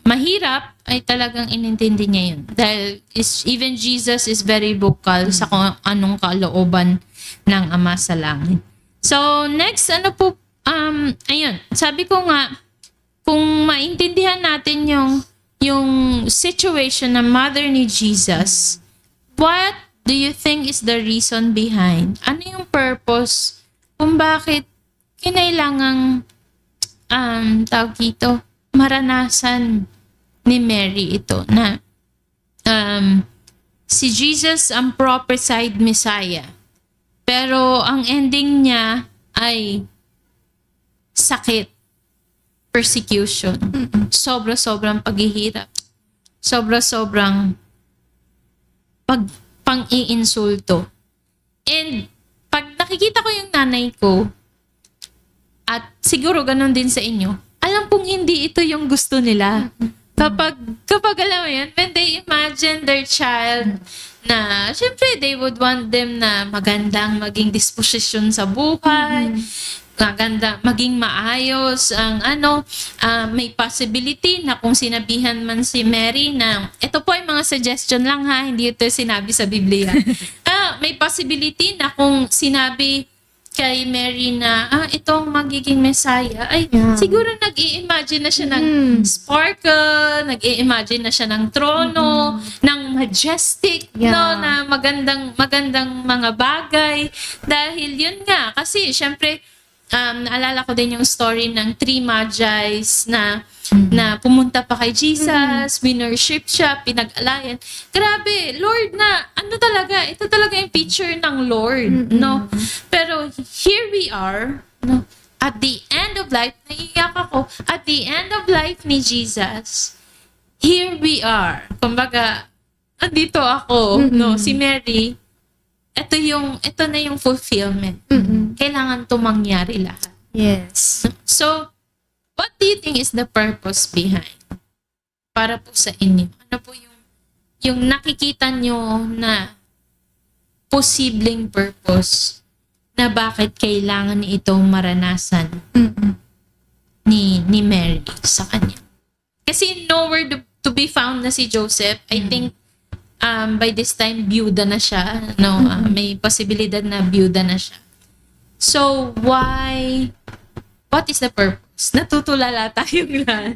mahirap ay talagang inintindi niya yun. Dahil even Jesus is very vocal sa kung anong kalooban ng Ama sa langit. So, next, ayun, sabi ko nga, kung maintindihan natin yung situation ng mother ni Jesus, what do you think is the reason behind? Ano yung purpose kung bakit kinailangang tawag dito, maranasan ni Mary ito na si Jesus ang prophesied Messiah. Pero ang ending niya ay sakit, persecution, sobra-sobrang paghihirap, sobra-sobrang pang-iinsulto. And pag nakikita ko yung nanay ko, at siguro ganun din sa inyo, alam pong hindi ito yung gusto nila. Kapag alam mo yan, when they imagine their child na, syempre, they would want them na magandang maging disposition sa buhay, maganda, maging maayos, may possibility na kung sinabihan man si Mary na, ito po ay mga suggestion lang ha, hindi ito sinabi sa Biblia. May possibility na kung sinabi kay Mary na, itong magiging Messiah, ay siguro nag-i-imagine na siya ng sparkle, nag-i-imagine na siya ng trono, ng majestic, no, na magandang mga bagay. Dahil yun nga, kasi syempre, naalala ko din yung story ng 3 Magi's na pumunta pa kay Jesus, winnership siya, pinag-alayan. Grabe, Lord na, ito talaga yung picture ng Lord, no? Pero here we are, no? At the end of life, naiiyak ako, at the end of life ni Jesus, here we are. Kumbaga, andito ako, no? Si Mary, ito na yung fulfillment. Kailangan to mangyari lahat. Yes. So, what do you think is the purpose behind? Para po sa inyo. Ano po yung nakikita nyo na posibleng purpose na bakit kailangan itong maranasan ni Mary sa kanya? Kasi nowhere to be found na si Joseph. I think by this time, byuda na siya. No, may posibilidad na byuda na siya. So, what is the purpose? Natutulala tayong lahat.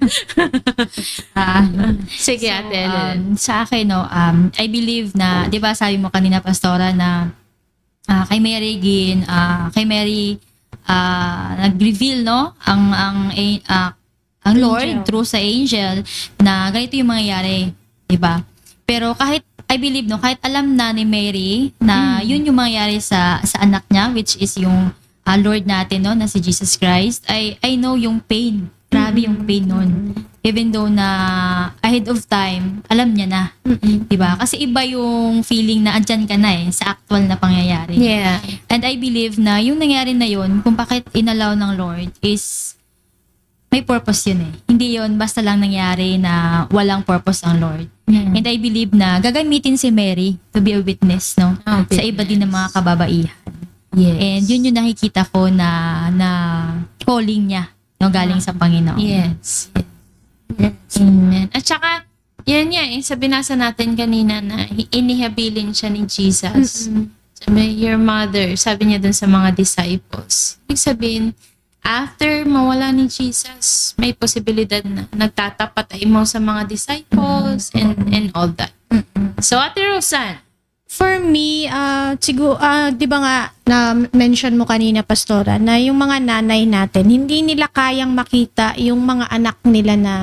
Sige, Ate Ellen. Sa akin, no, I believe na, di ba sabi mo kanina, Pastora, na kay Mary nag-reveal, no, ang Lord through sa angel na ganito yung mangyayari, di ba? Pero kahit I believe, no, kahit alam na ni Mary na yun yung mangyayari sa anak niya, which is yung Lord natin, no, na si Jesus Christ, I know yung pain. Grabe yung pain nun. Even though na ahead of time, alam niya na. Diba? Kasi iba yung feeling na andyan ka na sa actual na pangyayari. Yeah. And I believe na yung nangyari na yun, kung bakit inallow ng Lord is may purpose yun Hindi yun basta lang nangyari na walang purpose ang Lord. And I believe na gagamitin si Mary to be a witness, no? Sa iba din ng mga kababaihan. Yes. And yun yung nakikita ko na calling niya, no, galing sa Panginoon. Yes. Amen. At saka, yan sa binasa natin kanina na inihabilin siya ni Jesus. Sabi, your mother, sabi niya dun sa mga disciples. Ibig sabihin, after mawala ni Jesus, may posibilidad na nagtatapat mo sa mga disciples and all that. So, Ate Rosan, for me, siguro, di ba nga, na-mention mo kanina, Pastora, na yung mga nanay natin, hindi nila kayang makita yung mga anak nila na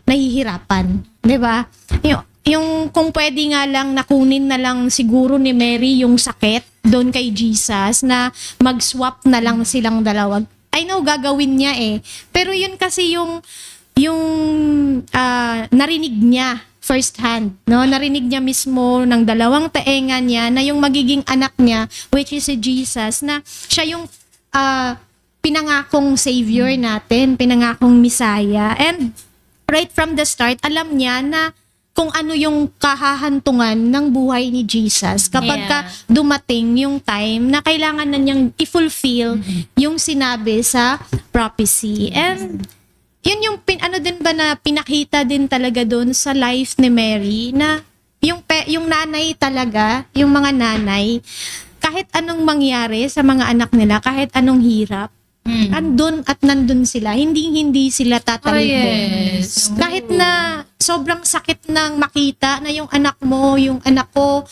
nahihirapan. Di ba? Yung kung pwede nga lang nakunin na lang siguro ni Mary yung sakit doon kay Jesus, na mag-swap na lang silang dalawa. I know gagawin niya Pero yun kasi yung narinig niya first hand, no? Narinig niya mismo ng dalawang taenga niya na yung magiging anak niya, which is si Jesus, na siya yung pinangakong savior natin, pinangakong Messiah. And right from the start, alam niya na kung ano yung kahahantungan ng buhay ni Jesus kapag ka dumating yung time na kailangan na niyang i-fulfill yung sinabi sa prophecy. And yun yung ano din ba na pinakita din talaga doon sa life ni Mary na yung nanay talaga, yung mga nanay, kahit anong mangyari sa mga anak nila, kahit anong hirap, andun at nandun sila. Hindi sila tatalibon. Yes. Kahit na sobrang sakit nang makita na yung anak mo, yung anak ko,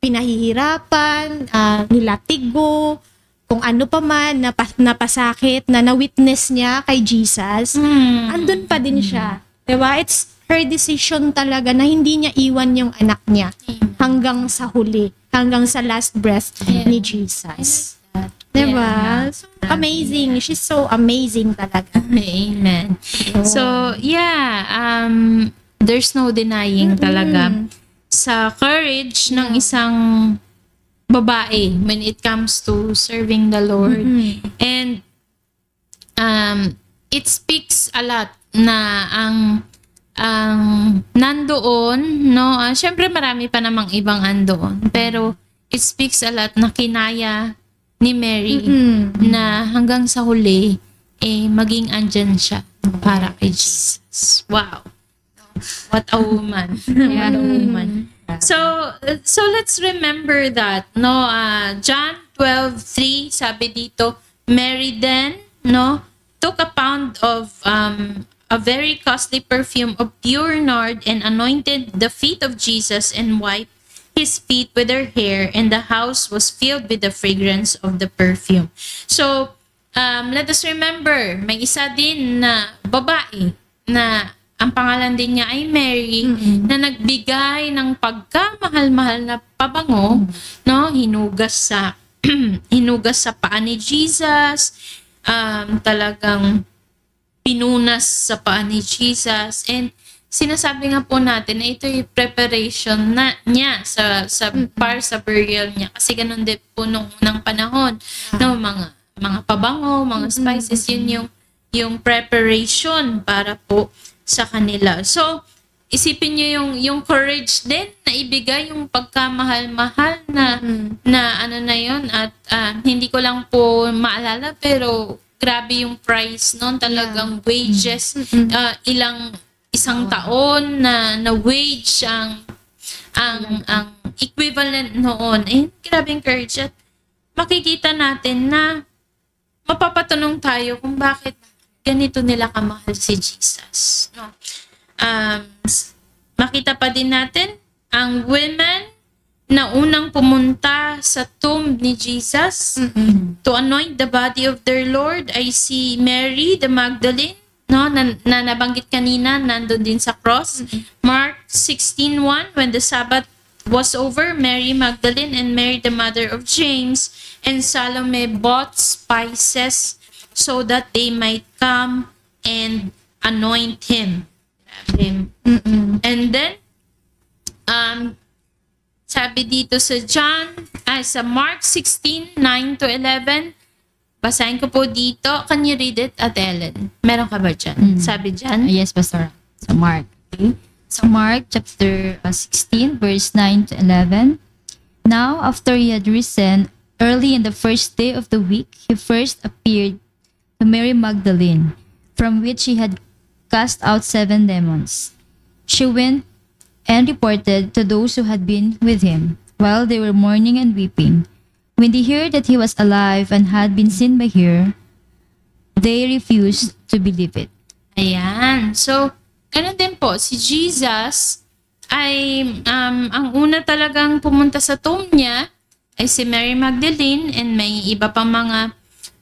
pinahihirapan, nilatigo, kung ano pa man, napasakit, na na-witness niya kay Jesus, andun pa din siya. Diba? It's her decision talaga na hindi niya iwan yung anak niya hanggang sa huli, hanggang sa last breath ni Jesus. Diba? So, amazing. She's so amazing talaga. Amen. So, there's no denying talaga sa courage ng isang babae when it comes to serving the Lord. And it speaks a lot na ang nandoon, no? Syempre marami pa namang ibang andoon, pero it speaks a lot na kinaya ni Mary na hanggang sa huli maging andyan siya para kay Jesus. Wow. What a woman. What a woman. So let's remember that, no? John 12:3 sabi dito, Mary then, no, took a pound of a very costly perfume of pure nard and anointed the feet of Jesus and wiped his feet with her hair, and the house was filled with the fragrance of the perfume. So let us remember, may isa din na babae na ang pangalan din niya ay Mary, na nagbigay ng pagkamahal-mahal na pabango, no? Hinugas sa paa ni Jesus, talagang pinunas sa paa ni Jesus, and sinasabi nga po natin na ito yung preparation niya sa burial niya, kasi ganun din po nung unang panahon, no? Mga pabango, mga spices, yun yung preparation para po sa kanila. So, isipin niyo yung courage din na ibigay yung pagkamahal-mahal na ano na yun, at hindi ko lang po maalala, pero grabe yung price noon, talagang wages, isang taon na wage ang equivalent noon. Grabing courage, at makikita natin na mapapatanong tayo kung bakit ganito nila kamahal si Jesus. No? Makita pa din natin ang women na unang pumunta sa tomb ni Jesus to anoint the body of their Lord ay si Mary the Magdalene, no, na nabanggit kanina, nandun din sa cross. Mark 16:1, when the Sabbath was over, Mary Magdalene and Mary the mother of James and Salome bought spices so that they might come and anoint him. And then, sabi dito sa sa Mark 16:9-11, basahin ko po dito. Can you read it, at Ellen? Meron ka ba dyan? Sabi dyan? Yes, Pastor. So, Mark. Okay. So, Mark chapter 16, verse 9-11. Now, after he had risen, early in the first day of the week, he first appeared to Mary Magdalene, from which he had cast out 7 demons. She went and reported to those who had been with him, while they were mourning and weeping. When they heard that he was alive and had been seen by her, they refused to believe it. Ayan. So, ganun din po, si Jesus ay, ang una talagang pumunta sa tomb niya ay si Mary Magdalene, and may iba pang mga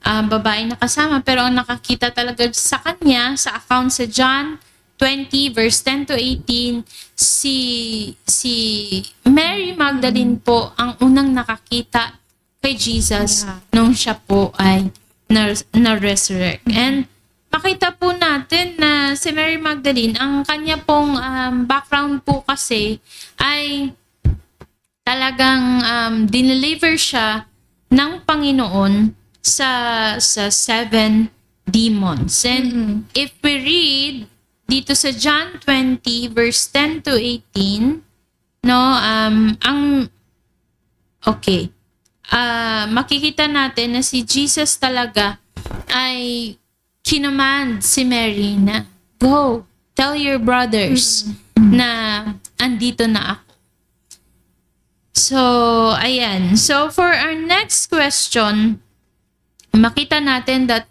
babae na kasama, pero ang nakakita talaga sa kanya sa account sa John 20 verse 10-18, si Mary Magdalene po ang unang nakakita kay Jesus nung siya po ay na-resurrect. And makita po natin na si Mary Magdalene, ang kanya pong background po kasi ay talagang dineliver siya ng Panginoon sa 7 demons. And if we read dito sa John 20 verse 10-18, no, makikita natin na si Jesus talaga ay kinamand si Mary na, go, tell your brothers na andito na ako. So, ayan. So, for our next question, makita natin that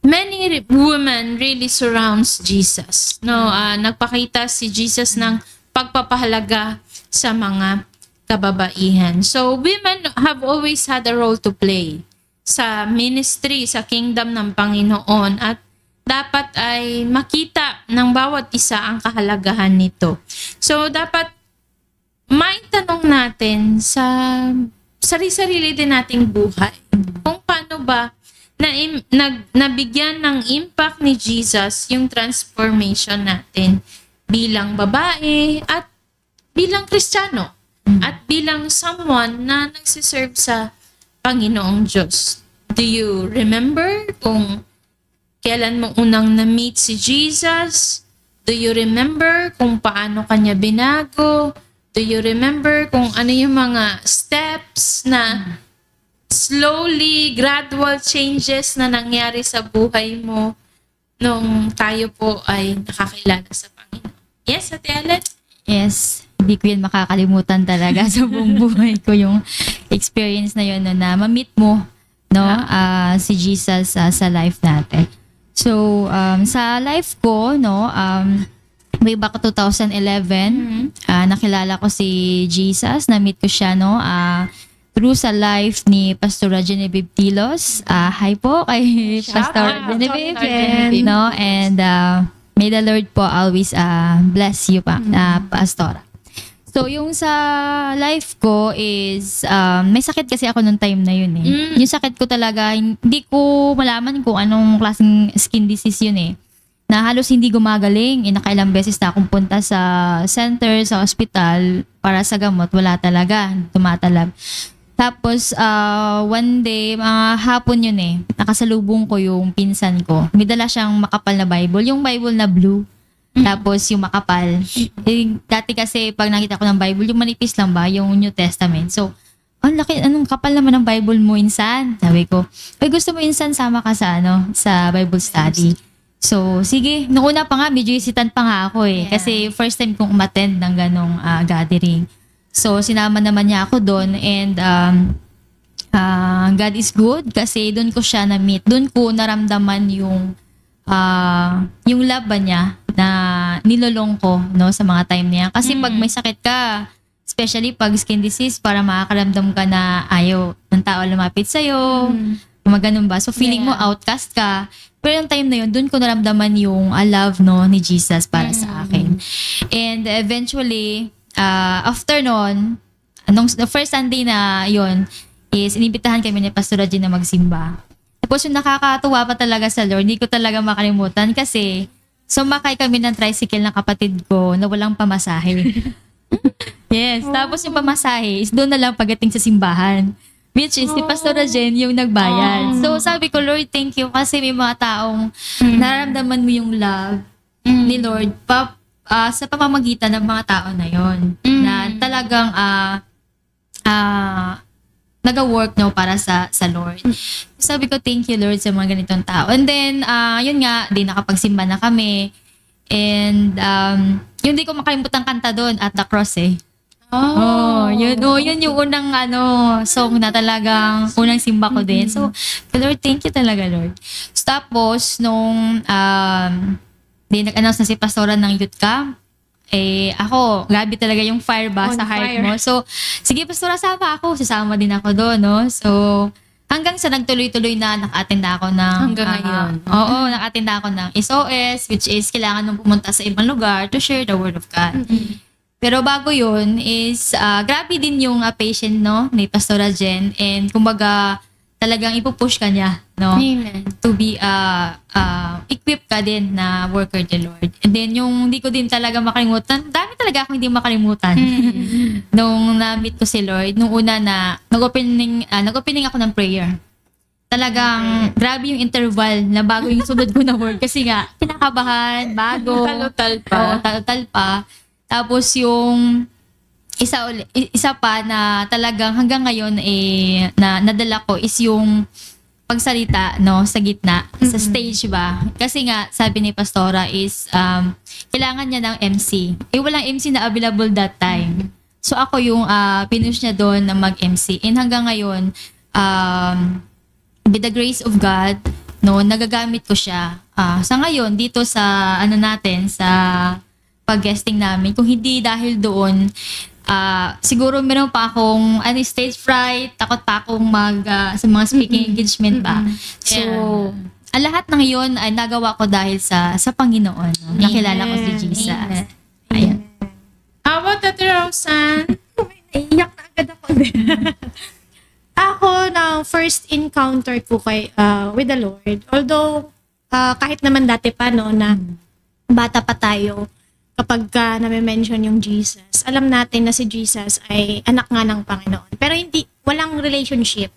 many women really surrounds Jesus. No, nagpakita si Jesus ng pagpapahalaga sa mga kababaihan. So, women have always had a role to play sa ministry, sa kingdom ng Panginoon, at dapat ay makita ng bawat isa ang kahalagahan nito. So, dapat maitanong natin sa sarili-sarili din nating buhay kung paano ba nabigyan ng impact ni Jesus yung transformation natin bilang babae at bilang Kristiyano at bilang someone na nagsiserve sa Panginoong Diyos. Do you remember kung kailan mo unang na-meet si Jesus? Do you remember kung paano kanya binago? Do you remember kung ano yung mga steps na slowly, gradual changes na nangyari sa buhay mo nung tayo po ay nakakilala sa Panginoon? Yes, Ate Ellen? Yes, hindi ko yun makakalimutan talaga sa buong buhay ko yung experience na yun na ma-meet mo si Jesus sa life natin. So, sa life ko, way back 2011, nakilala ko si Jesus, na-meet ko siya, through sa life ni Pastora Genevieve Tilos. Hi po kay Pastor Genevieve. And may the Lord po always bless you pa, Pastora. So, yung sa life ko is, may sakit kasi ako nung time na yun eh. Yung sakit ko talaga, hindi ko malaman kung anong klaseng skin disease yun eh. Na halos hindi gumagaling. Nakailang beses na akong punta sa center, sa hospital, para sa gamot. Wala talaga. Tumatalab. Tapos, one day, mga hapon yun eh, nakasalubong ko yung pinsan ko. May dala siyang makapal na Bible. Yung Bible na blue. Tapos, yung makapal. Dati kasi, pag nakita ko ng Bible, yung manipis lang ba? Yung New Testament. So, laki, anong kapal naman ng Bible mo, insan? Sabi ko, gusto mo insan, sama ka sa Bible study. So, sige. Noong una pa nga, medyo hesitant pa nga ako eh. Yeah. Kasi first time kong umattend ng ganong gathering. So, sinama naman niya ako doon and God is good kasi doon ko siya na-meet. Doon ko naramdaman yung love ba niya na nilolong ko sa mga time niya. Kasi pag may sakit ka, especially pag skin disease, para makakaramdam ka na ayaw ng tao lumapit sa'yo. Mga ganun ba? So, feeling mo outcast ka. Pero yung time na yun, dun ko naramdaman yung love ni Jesus para sa akin. And eventually, after nun, the first Sunday na yun, is inibitahan kami ni Pastor Regine na magsimba. Tapos yung nakakatuwa pa talaga sa Lord, hindi ko talaga makalimutan kasi sumakay kami ng tricycle ng kapatid ko na walang pamasahe. Yes, tapos yung pamasahe is doon na lang pagdating sa simbahan. Which is, si Pastor Regine yung nagbayad. So, sabi ko, Lord, thank you kasi may mga taong nararamdaman mo yung love ni Lord sa pamamagitan ng mga tao na yon na talagang nag-work para sa Lord. Sabi ko, thank you, Lord, sa mga ganitong tao. And then, yun nga, di nakapagsimba na kami. And, yun di ko makalimutan kanta doon at the cross eh. Yun yung unang song na talagang unang simba ko din. So, Lord, thank you talaga, Lord. So, tapos, nung nag-announce na si Pastora ng youth camp, ako, grabe talaga yung fire ba sa heart mo. So, sige, Pastora, sama ako. Sasama din ako doon, So, hanggang sa nagtuloy-tuloy na naka-attend na ako ng hanggang ngayon. Oo, naka-attend na ako ng SOS, which is kailangan mong pumunta sa ibang lugar to share the word of God. Pero bago yun is, grabe din yung patient, ni Pastora Jen. And kumbaga, talagang ipupush ka niya, Amen. To be equipped ka din na worker the Lord. And then yung hindi ko din talaga makalimutan, dami talaga akong hindi makalimutan. Nung na-meet ko si Lord, nung una na nag-opening ako ng prayer. Talagang grabe yung interval na bago yung sunod ko na word. Kasi nga, kinakabahan, bago. Talutal pa. Tapos yung isa pa na talagang hanggang ngayon na nadala ko is yung pagsalita, no, sa gitna, sa stage ba? Kasi nga, sabi ni Pastora is, kailangan niya ng MC. Walang MC na available that time. So ako yung pinush niya doon na mag-MC. And hanggang ngayon, with the grace of God, no, nagagamit ko siya. Sa ngayon, dito sa, natin, sa pag-guesting namin, kung hindi dahil doon, siguro meron pa akong stage fright, takot pa akong sa mga speaking engagement ba. So, ang lahat ng yun ay nagawa ko dahil sa Panginoon. No? Nakilala ko si Jesus. Ayan. How about Ate Rosan? Naiiyak na agad ako. Ako, na first encounter ko with the Lord. Although, kahit naman dati pa, no, na bata pa tayo, kapag nami-mention yung Jesus, alam natin na si Jesus ay anak nga ng Panginoon. Pero walang relationship.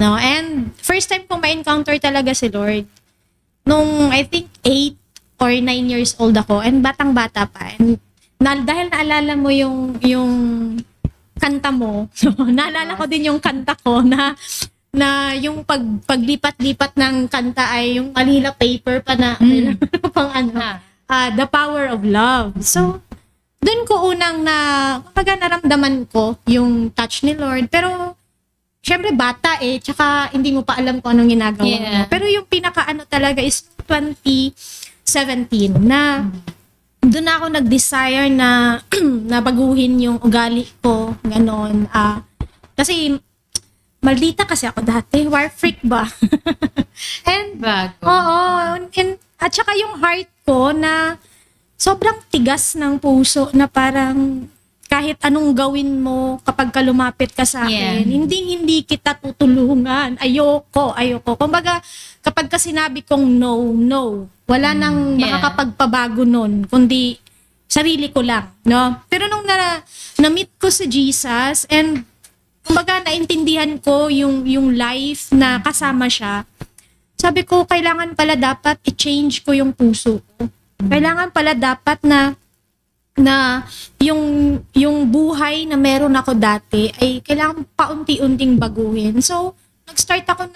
No? And first time ko ma-encounter talaga si Lord, nung I think 8 or 9 years old ako, and batang-bata pa. And dahil naalala mo yung kanta mo, so, naalala ko din yung kanta ko na yung paglipat-lipat ng kanta ay yung Manila paper pa na pang The Power of Love. So, dun ko unang naramdaman ko yung touch ni Lord. Pero, syempre bata tsaka hindi mo pa alam kung anong ginagawa mo. Pero yung talaga is 2017 na doon ako nag-desire na baguhin yung ugali ko, ganon. Kasi, maldita kasi ako dati, war freak ba? And, at saka yung heart ko na sobrang tigas ng puso na parang kahit anong gawin mo kapag lumapit ka sa akin, hindi kita tutulungan. Ayoko. Kumbaga, kapag sinabi kong no, wala nang makakapagpabago nun, kundi sarili ko lang, no? Pero nung na-meet ko si Jesus and kumbaga naintindihan ko yung life na kasama siya, sabi ko, kailangan pala dapat i-change ko yung puso ko. Kailangan pala dapat na yung buhay na meron ako dati ay kailangan paunti-unting baguhin. So, nag-start ako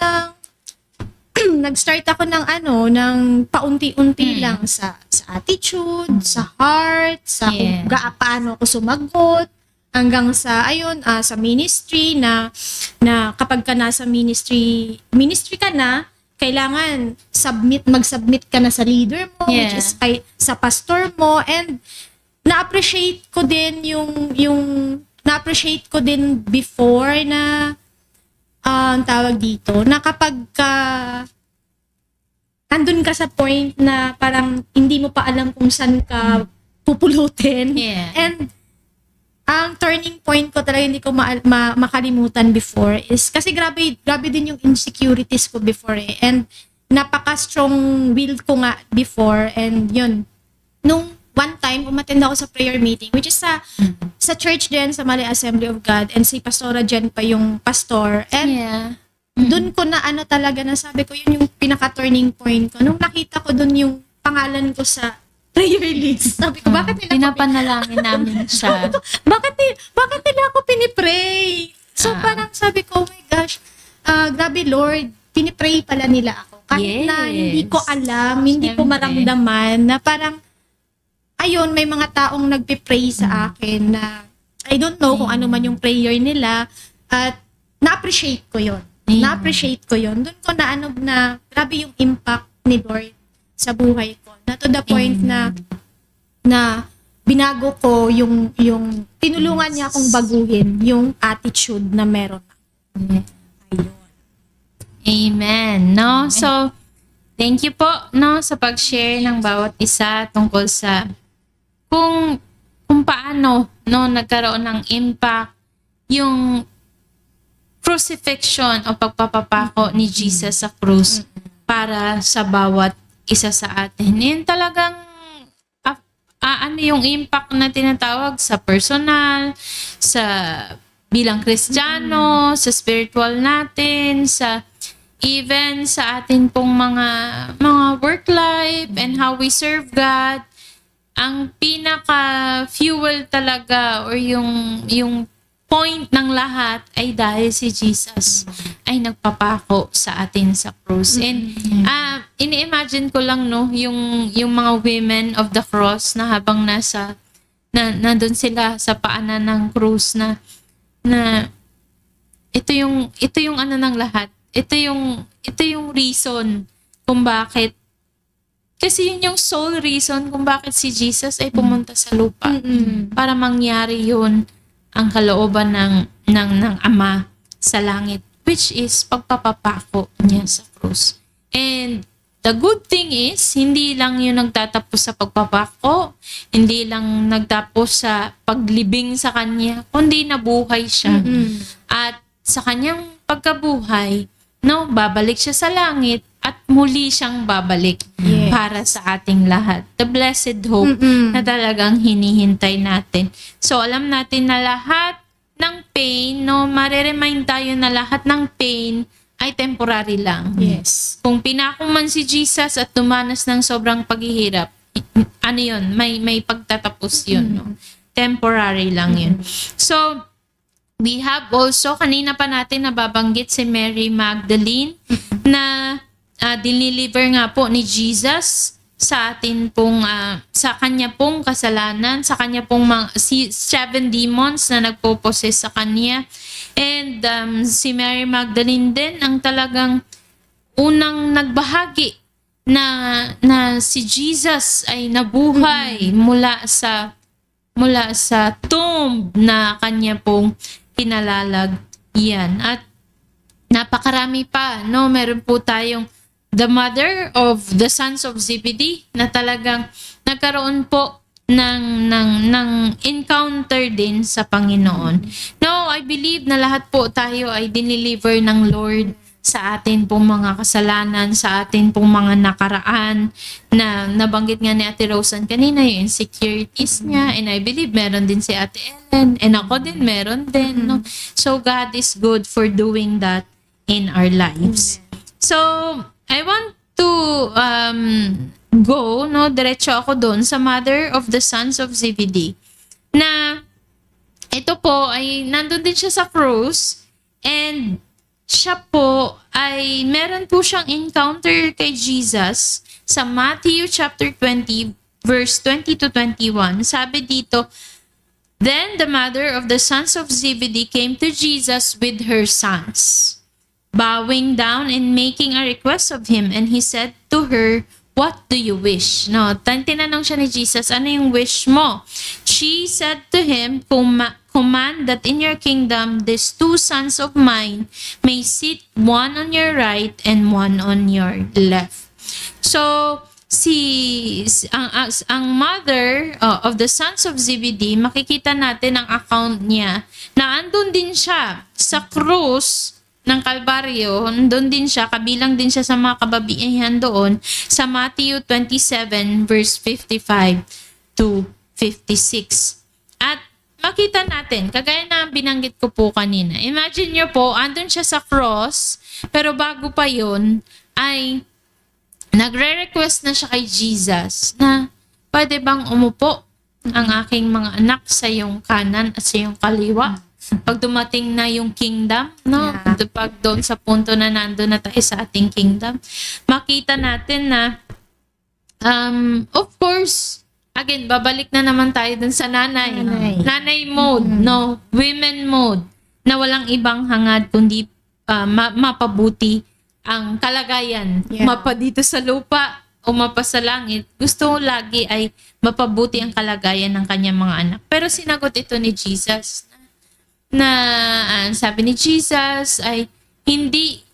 ng paunti-unti lang sa attitude, sa heart, sa kung paano ako sumagot, hanggang sa sa ministry na kapag ka nasa ministry ka na, kailangan mag-submit ka na sa leader mo, which is sa pastor mo, and na-appreciate ko din before na tawag dito, na kapag andun ka sa point na parang hindi mo pa alam kung saan ka pupulutin. And ang turning point ko talaga hindi ko makalimutan before is kasi grabe din yung insecurities ko before and napaka-strong will ko nga before, and yun, nung one time umattend ako sa prayer meeting which is sa church din sa Malay Assembly of God, and si Pastora Jen pa yung pastor, and dun ko na talaga na sabi ko yun yung pinaka-turning point ko nung nakita ko dun yung pangalan ko sa prayer list. Sabi ko, bakit nila pinapanalangin namin siya. bakit nila ako pinipray? So parang sabi ko, oh my gosh, grabe Lord, pinipray pala nila ako. Kahit na hindi ko alam, hindi ko maramdaman na parang, ayun, may mga taong nagpipray sa akin na I don't know kung ano man yung prayer nila, at na-appreciate ko yun. Na-appreciate ko yun. Doon ko na grabe yung impact ni Lord sa buhay ko. Na to the point na binago ko yung tinulungan niya akong baguhin yung attitude na meron. Ayun. Amen. No? So, thank you po sa pag-share ng bawat isa tungkol sa kung paano nagkaroon ng impact yung crucifixion o pagpapapako ni Jesus sa krus para sa bawat isa sa atin. Yun talagang yung impact na tinatawag sa personal, sa bilang Kristiyano, sa spiritual natin, sa even sa atin pong mga work life and how we serve God. Ang pinaka fuel talaga or yung point ng lahat ay dahil si Jesus ay nagpapako sa atin sa cross. And ini-imagine ko lang yung mga women of the cross na habang nandun sila sa paanan ng cross na ito yung ano ng lahat. Ito yung reason kung bakit, kasi yun yung sole reason kung bakit si Jesus ay pumunta sa lupa para mangyari yun ang kalooban ng Ama sa langit, which is pagpapapako niya sa krus. And the good thing is, hindi lang yun nagtatapos sa pagpapako, hindi lang nagtapos sa paglibing sa kanya, kundi nabuhay siya. At sa kanyang pagkabuhay, babalik siya sa langit at muli siyang babalik para sa ating lahat. The blessed hope na talagang hinihintay natin. So alam natin na lahat ng pain, mareremind tayo na lahat ng pain ay temporary lang. Yes. Kung pinako man si Jesus at tumanas ng sobrang paghihirap, ano yun? May pagtatapos yun. No? Temporary lang yun. So, we have also, kanina pa natin nababanggit si Mary Magdalene na diniliver nga po ni Jesus sa atin pong, sa kanya pong kasalanan, sa kanya pong 7 demons na nagpo-possess sa kanya. And si Mary Magdalene din ang talagang unang nagbahagi na si Jesus ay nabuhay mula sa tomb na kanya pong pinalalagyan. At napakarami pa, meron po tayong the mother of the sons of Zebedee na talagang nagkaroon po ng encounter din sa Panginoon. No, I believe na lahat po tayo ay diniliver ng Lord sa atin pong mga kasalanan, sa atin pong mga nakaraan na nabanggit nga ni Ate Rosan kanina, yung insecurities niya, and I believe meron din si Ate Ellen, and ako din meron din. No? So God is good for doing that in our lives. So I want to go, diretso ako doon sa mother of the sons of Zebedee, na ito po ay nandun din siya sa cross, and siya po ay meron po siyang encounter kay Jesus sa Matthew chapter 20 verse 20 to 21. Sabi dito, "Then the mother of the sons of Zebedee came to Jesus with her sons, bowing down and making a request of him, and he said to her, 'What do you wish?'" No, tinanong siya ni Jesus, "Ano yung wish mo?" She said to him, "Command that in your kingdom these 2 sons of mine may sit, one on your right and one on your left." So, ang mother of the sons of Zebedee, makikita natin ang account niya na andun din siya sa krus ng Kalbaryo, doon din siya, kabilang din siya sa mga kababaihan doon sa Matthew 27 verse 55 to 56. At makita natin, kagaya na binanggit ko po kanina, imagine nyo po, andun siya sa cross, pero bago pa yun, ay nagre-request na siya kay Jesus na pwede bang umupo ang aking mga anak sa iyong kanan at sa iyong kaliwa? Pag dumating na yung kingdom, pag doon sa punto na nandun na tayo sa ating kingdom, makita natin na, of course, again, babalik na naman tayo dun sa nanay. Nanay mode, women mode, na walang ibang hangad kundi mapabuti ang kalagayan. Mapa dito sa lupa o mapa sa langit, gusto lagi ay mapabuti ang kalagayan ng kanyang mga anak. Pero sinagot ito ni Jesus na sabi ni Jesus ay hindi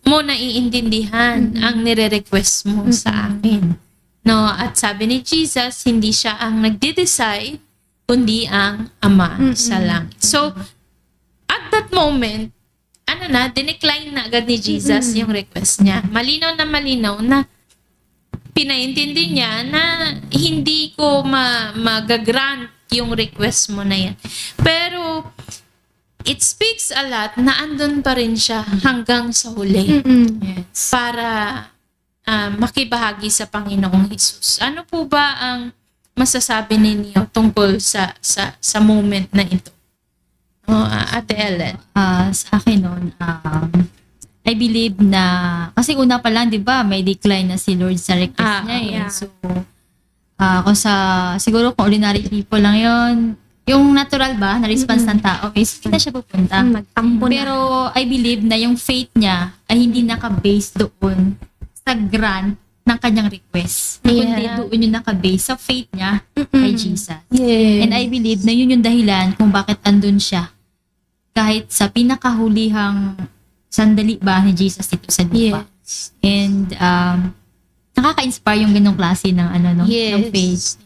mo naiintindihan ang nire-request mo sa akin. No, at sabi ni Jesus, hindi siya ang nagde-decide, kundi ang Ama sa langit. So, at that moment, dinecline na agad ni Jesus yung request niya. Malinaw na pinaintindi niya na hindi ko mag-grant yung request mo na yan. Pero, it speaks a lot na andun pa rin siya hanggang sa huli. Yes. Para makibahagi sa Panginoong Jesus. Ano po ba ang masasabi ninyo tungkol sa moment na ito? Ate Ellen? Sa akin noon, I believe na, kasi una pa lang, di ba, may decline na si Lord sa request niya eh. Yeah. So, ako siguro kung ordinary people lang yon, yung natural ba, na response ng tao, is hindi na siya pupunta. Nagtampo na. Pero I believe na yung faith niya ay hindi naka-base doon sa grant ng kanyang request. Kundi doon yung naka-base sa faith niya kay Jesus. Yes. And I believe na yun yung dahilan kung bakit andun siya. Kahit sa pinakahulihang sandali ba ni Jesus dito sa lupa. Yes. And nakaka-inspire yung ganong klase ng ng faith.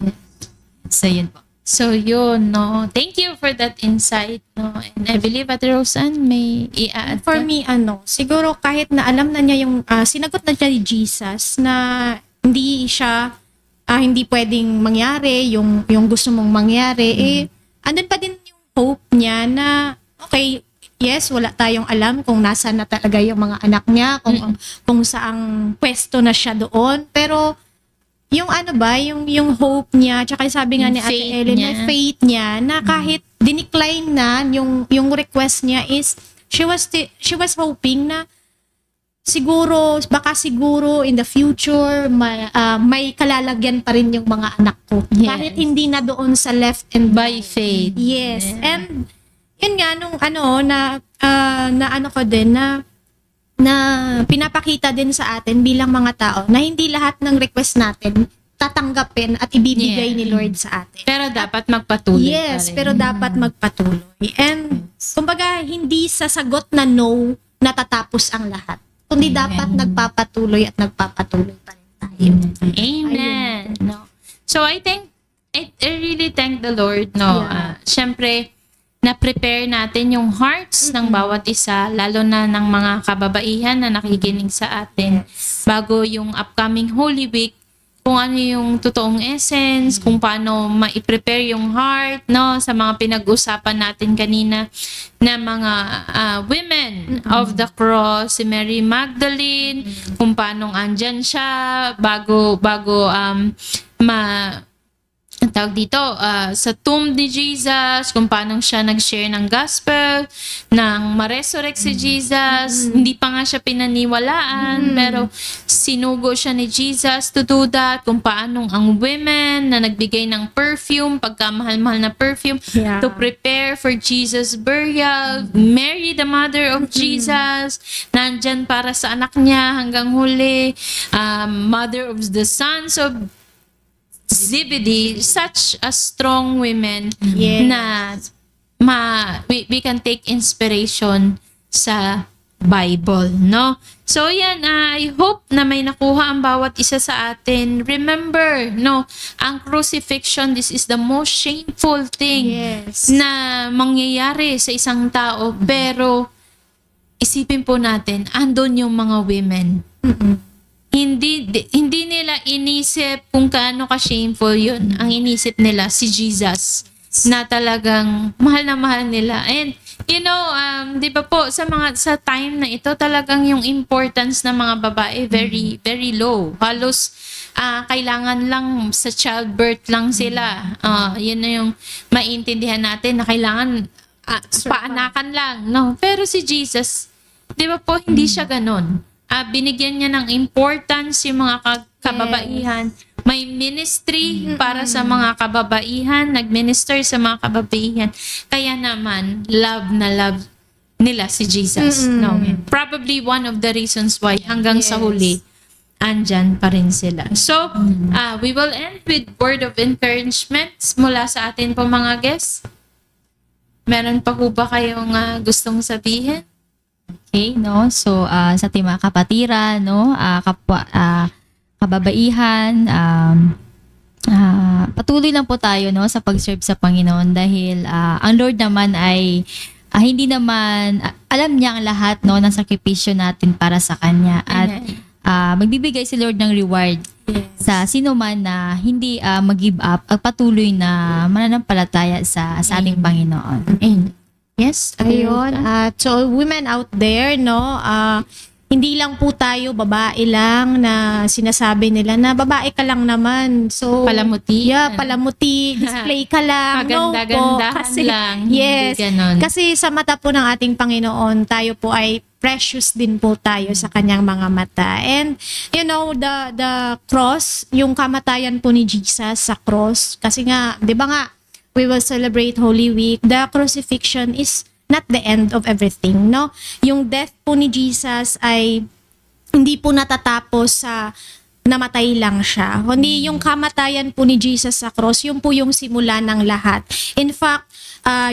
So yun po. So yun, no. Thank you for that insight, no. And I believe at Roseanne may i-add For ka? me, siguro kahit na alam na niya yung, sinagot na siya ni Jesus na hindi siya, hindi pwedeng mangyari yung gusto mong mangyari, andun pa din yung hope niya na, okay, yes, wala tayong alam kung nasa na talaga yung mga anak niya, kung saang pwesto na siya doon, pero yung yung hope niya, tsaka sabi nga ni Ate Ellen, yung faith niya, na kahit dinecline na yung request niya is, she was hoping na baka siguro in the future, may kalalagyan pa rin yung mga anak ko. Yes. Kahit hindi na doon sa left and By faith. Yes. Yeah. And yun nga, nung na pinapakita din sa atin bilang mga tao na hindi lahat ng request natin tatanggapin at ibibigay ni Lord sa atin. Pero dapat magpatuloy Yes, pa rin. pero dapat magpatuloy. And kumbaga, hindi sa sagot na no natatapos ang lahat. Kundi dapat nagpapatuloy at nagpapatuloy pa rin tayo. Amen. No. So I really thank the Lord, no. Syempre, na-prepare natin yung hearts ng bawat isa, lalo na ng mga kababaihan na nakikinig sa atin bago yung upcoming Holy Week, kung ano yung totoong essence, kung paano ma-prepare yung heart, no, sa mga pinag-usapan natin kanina na mga women of the cross, si Mary Magdalene, kung paano andyan siya bago ang tawag dito, sa tomb ni Jesus, kung paano siya nag-share ng gospel, nang ma-resurrect si Jesus, hindi pa nga siya pinaniwalaan, pero sinugo siya ni Jesus to do that, kung paano ang women na nagbigay ng perfume, pagkamahal-mahal na perfume, to prepare for Jesus' burial, Mary, the mother of Jesus, nandyan para sa anak niya hanggang huli, mother of the sons of Zebedee, such a strong women na we can take inspiration sa Bible, no? So yan, I hope na may nakuha ang bawat isa sa atin. Remember, no, ang crucifixion, this is the most shameful thing na mangyayari sa isang tao, pero isipin po natin, andon yung mga women. Hindi nila inisip kung kaano ka-shameful yun. Ang inisip nila si Jesus na talagang mahal na mahal nila. And you know, di ba po sa time na ito talagang yung importance ng mga babae very very low. Halos kailangan lang sa childbirth lang sila. Yun na yung maintindihan natin na kailangan paanakan lang, no? Pero si Jesus, di ba po hindi siya ganon. Binigyan niya ng importance yung mga kababaihan. May ministry para sa mga kababaihan, nag-minister sa mga kababaihan. Kaya naman, love na love nila si Jesus. No? Probably one of the reasons why hanggang sa huli, andyan pa rin sila. So, we will end with word of encouragement mula sa atin po mga guests. Meron pa po ba kayong gustong sabihin? Okay, no? So, sa ating mga kapatiran, no? Kapwa, kababaihan, patuloy lang po tayo, no? Sa pag-serve sa Panginoon dahil ang Lord naman ay hindi naman, alam niya ang lahat, no? Ng sakripisyo natin para sa Kanya. At magbibigay si Lord ng reward sa sino man na hindi mag-give up at patuloy na mananampalataya sa ating Panginoon. Yes, ayun. So women out there, no, hindi lang po tayo babae lang na sinasabi nila na babae ka lang naman. So, Palamuti. Yeah, palamuti, display ka lang. Maganda-gandahan lang. Yes. Hindi ganon. Kasi sa mata po ng ating Panginoon, tayo po ay precious din po tayo sa kanyang mga mata. And you know, the cross, yung kamatayan po ni Jesus sa cross, kasi nga, 'di ba nga, we will celebrate Holy Week. The crucifixion is not the end of everything, no? Yung death po ni Jesus ay hindi po natatapos sa namatay lang siya. Kundi yung kamatayan po ni Jesus sa cross, yun po yung simula ng lahat. In fact,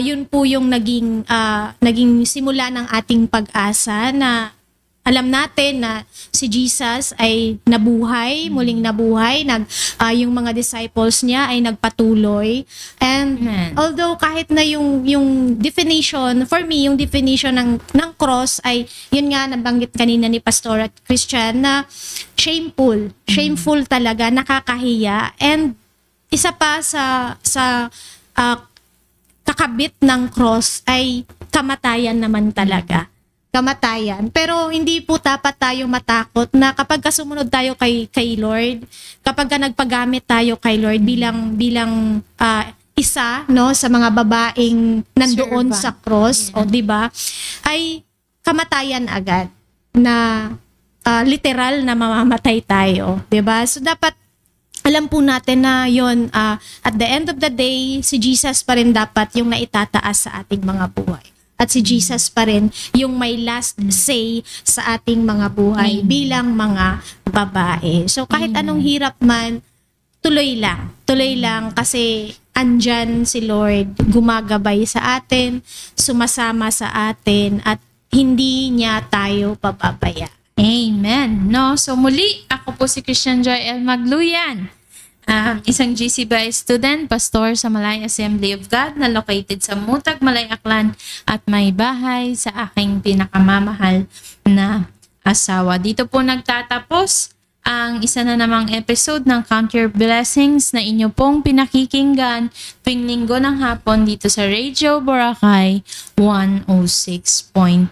yun po yung naging simula ng ating pag-asa na alam natin na si Jesus ay nabuhay, muling nabuhay, yung mga disciples niya ay nagpatuloy. And although kahit na yung definition, for me, yung definition ng cross ay, yun nga, nabanggit kanina ni Pastor at Christian, na shameful talaga, nakakahiya. And isa pa sa kakabit ng cross ay kamatayan naman talaga. Kamatayan. Pero hindi po dapat tayo matakot na kapag sumunod tayo kay Lord, kapag nagpagamit tayo kay Lord bilang isa, no, sa mga babaeng nandoon sa cross, o di ba, ay kamatayan agad na literal na mamamatay tayo, di ba? So dapat alam po natin na yon, at the end of the day, si Jesus pa rin dapat yung naitataas sa ating mga buhay. At si Jesus pa rin yung may last say sa ating mga buhay bilang mga babae. So kahit anong hirap man, tuloy lang kasi andyan si Lord, gumagabay sa atin, sumasama sa atin, at hindi niya tayo papabaya. Amen. No, so muli, ako po si Christian Joy L. Magluyan. Isang GCBI student, pastor sa Malay Assembly of God na located sa Mutag, Malay, Aklan, at may bahay sa aking pinakamamahal na asawa. Dito po nagtatapos ang isa na namang episode ng Count Your Blessings na inyo pong pinakikinggan tuwing linggo ng hapon dito sa Radio Boracay 106.1.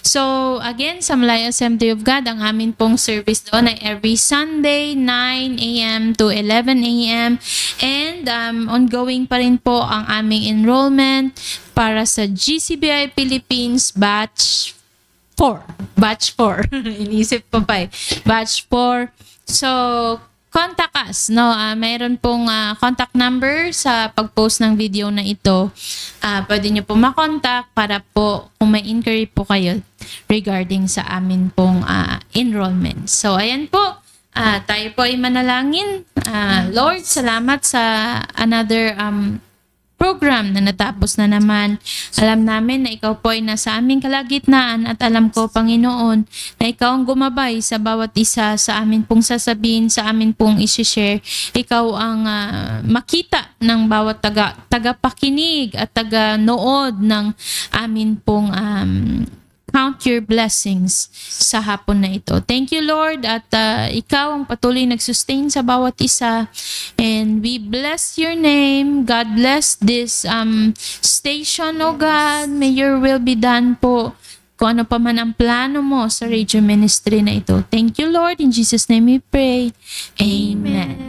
So again, sa Malay Assembly of God, ang amin pong service doon ay every Sunday 9 a.m. to 11 a.m. And ongoing pa rin po ang aming enrollment para sa GCBI Philippines Batch 4. Inisip ko pa eh. Batch 4. So, contact us. No? Mayroon pong contact number sa pag-post ng video na ito. Pwede nyo po makontak para po kung may inquiry po kayo regarding sa amin pong enrollment. So, ayan po. Tayo po ay manalangin. Lord, salamat sa another program na natapos na naman. Alam namin na ikaw po ay nasa aming kalagitnaan at alam ko, Panginoon, na ikaw ang gumabay sa bawat isa sa amin pong sasabihin, sa amin pong isi-share. Ikaw ang makita ng bawat tagapakinig at taga-nood ng amin pong Count Your Blessings sa hapon na ito. Thank you, Lord, at ikaw ang patuloy nag-sustain sa bawat isa. And we bless your name. God bless this station, O God. May your will be done po. Kung ano pa man ang plano mo sa radio ministry na ito. Thank you, Lord. In Jesus' name we pray. Amen.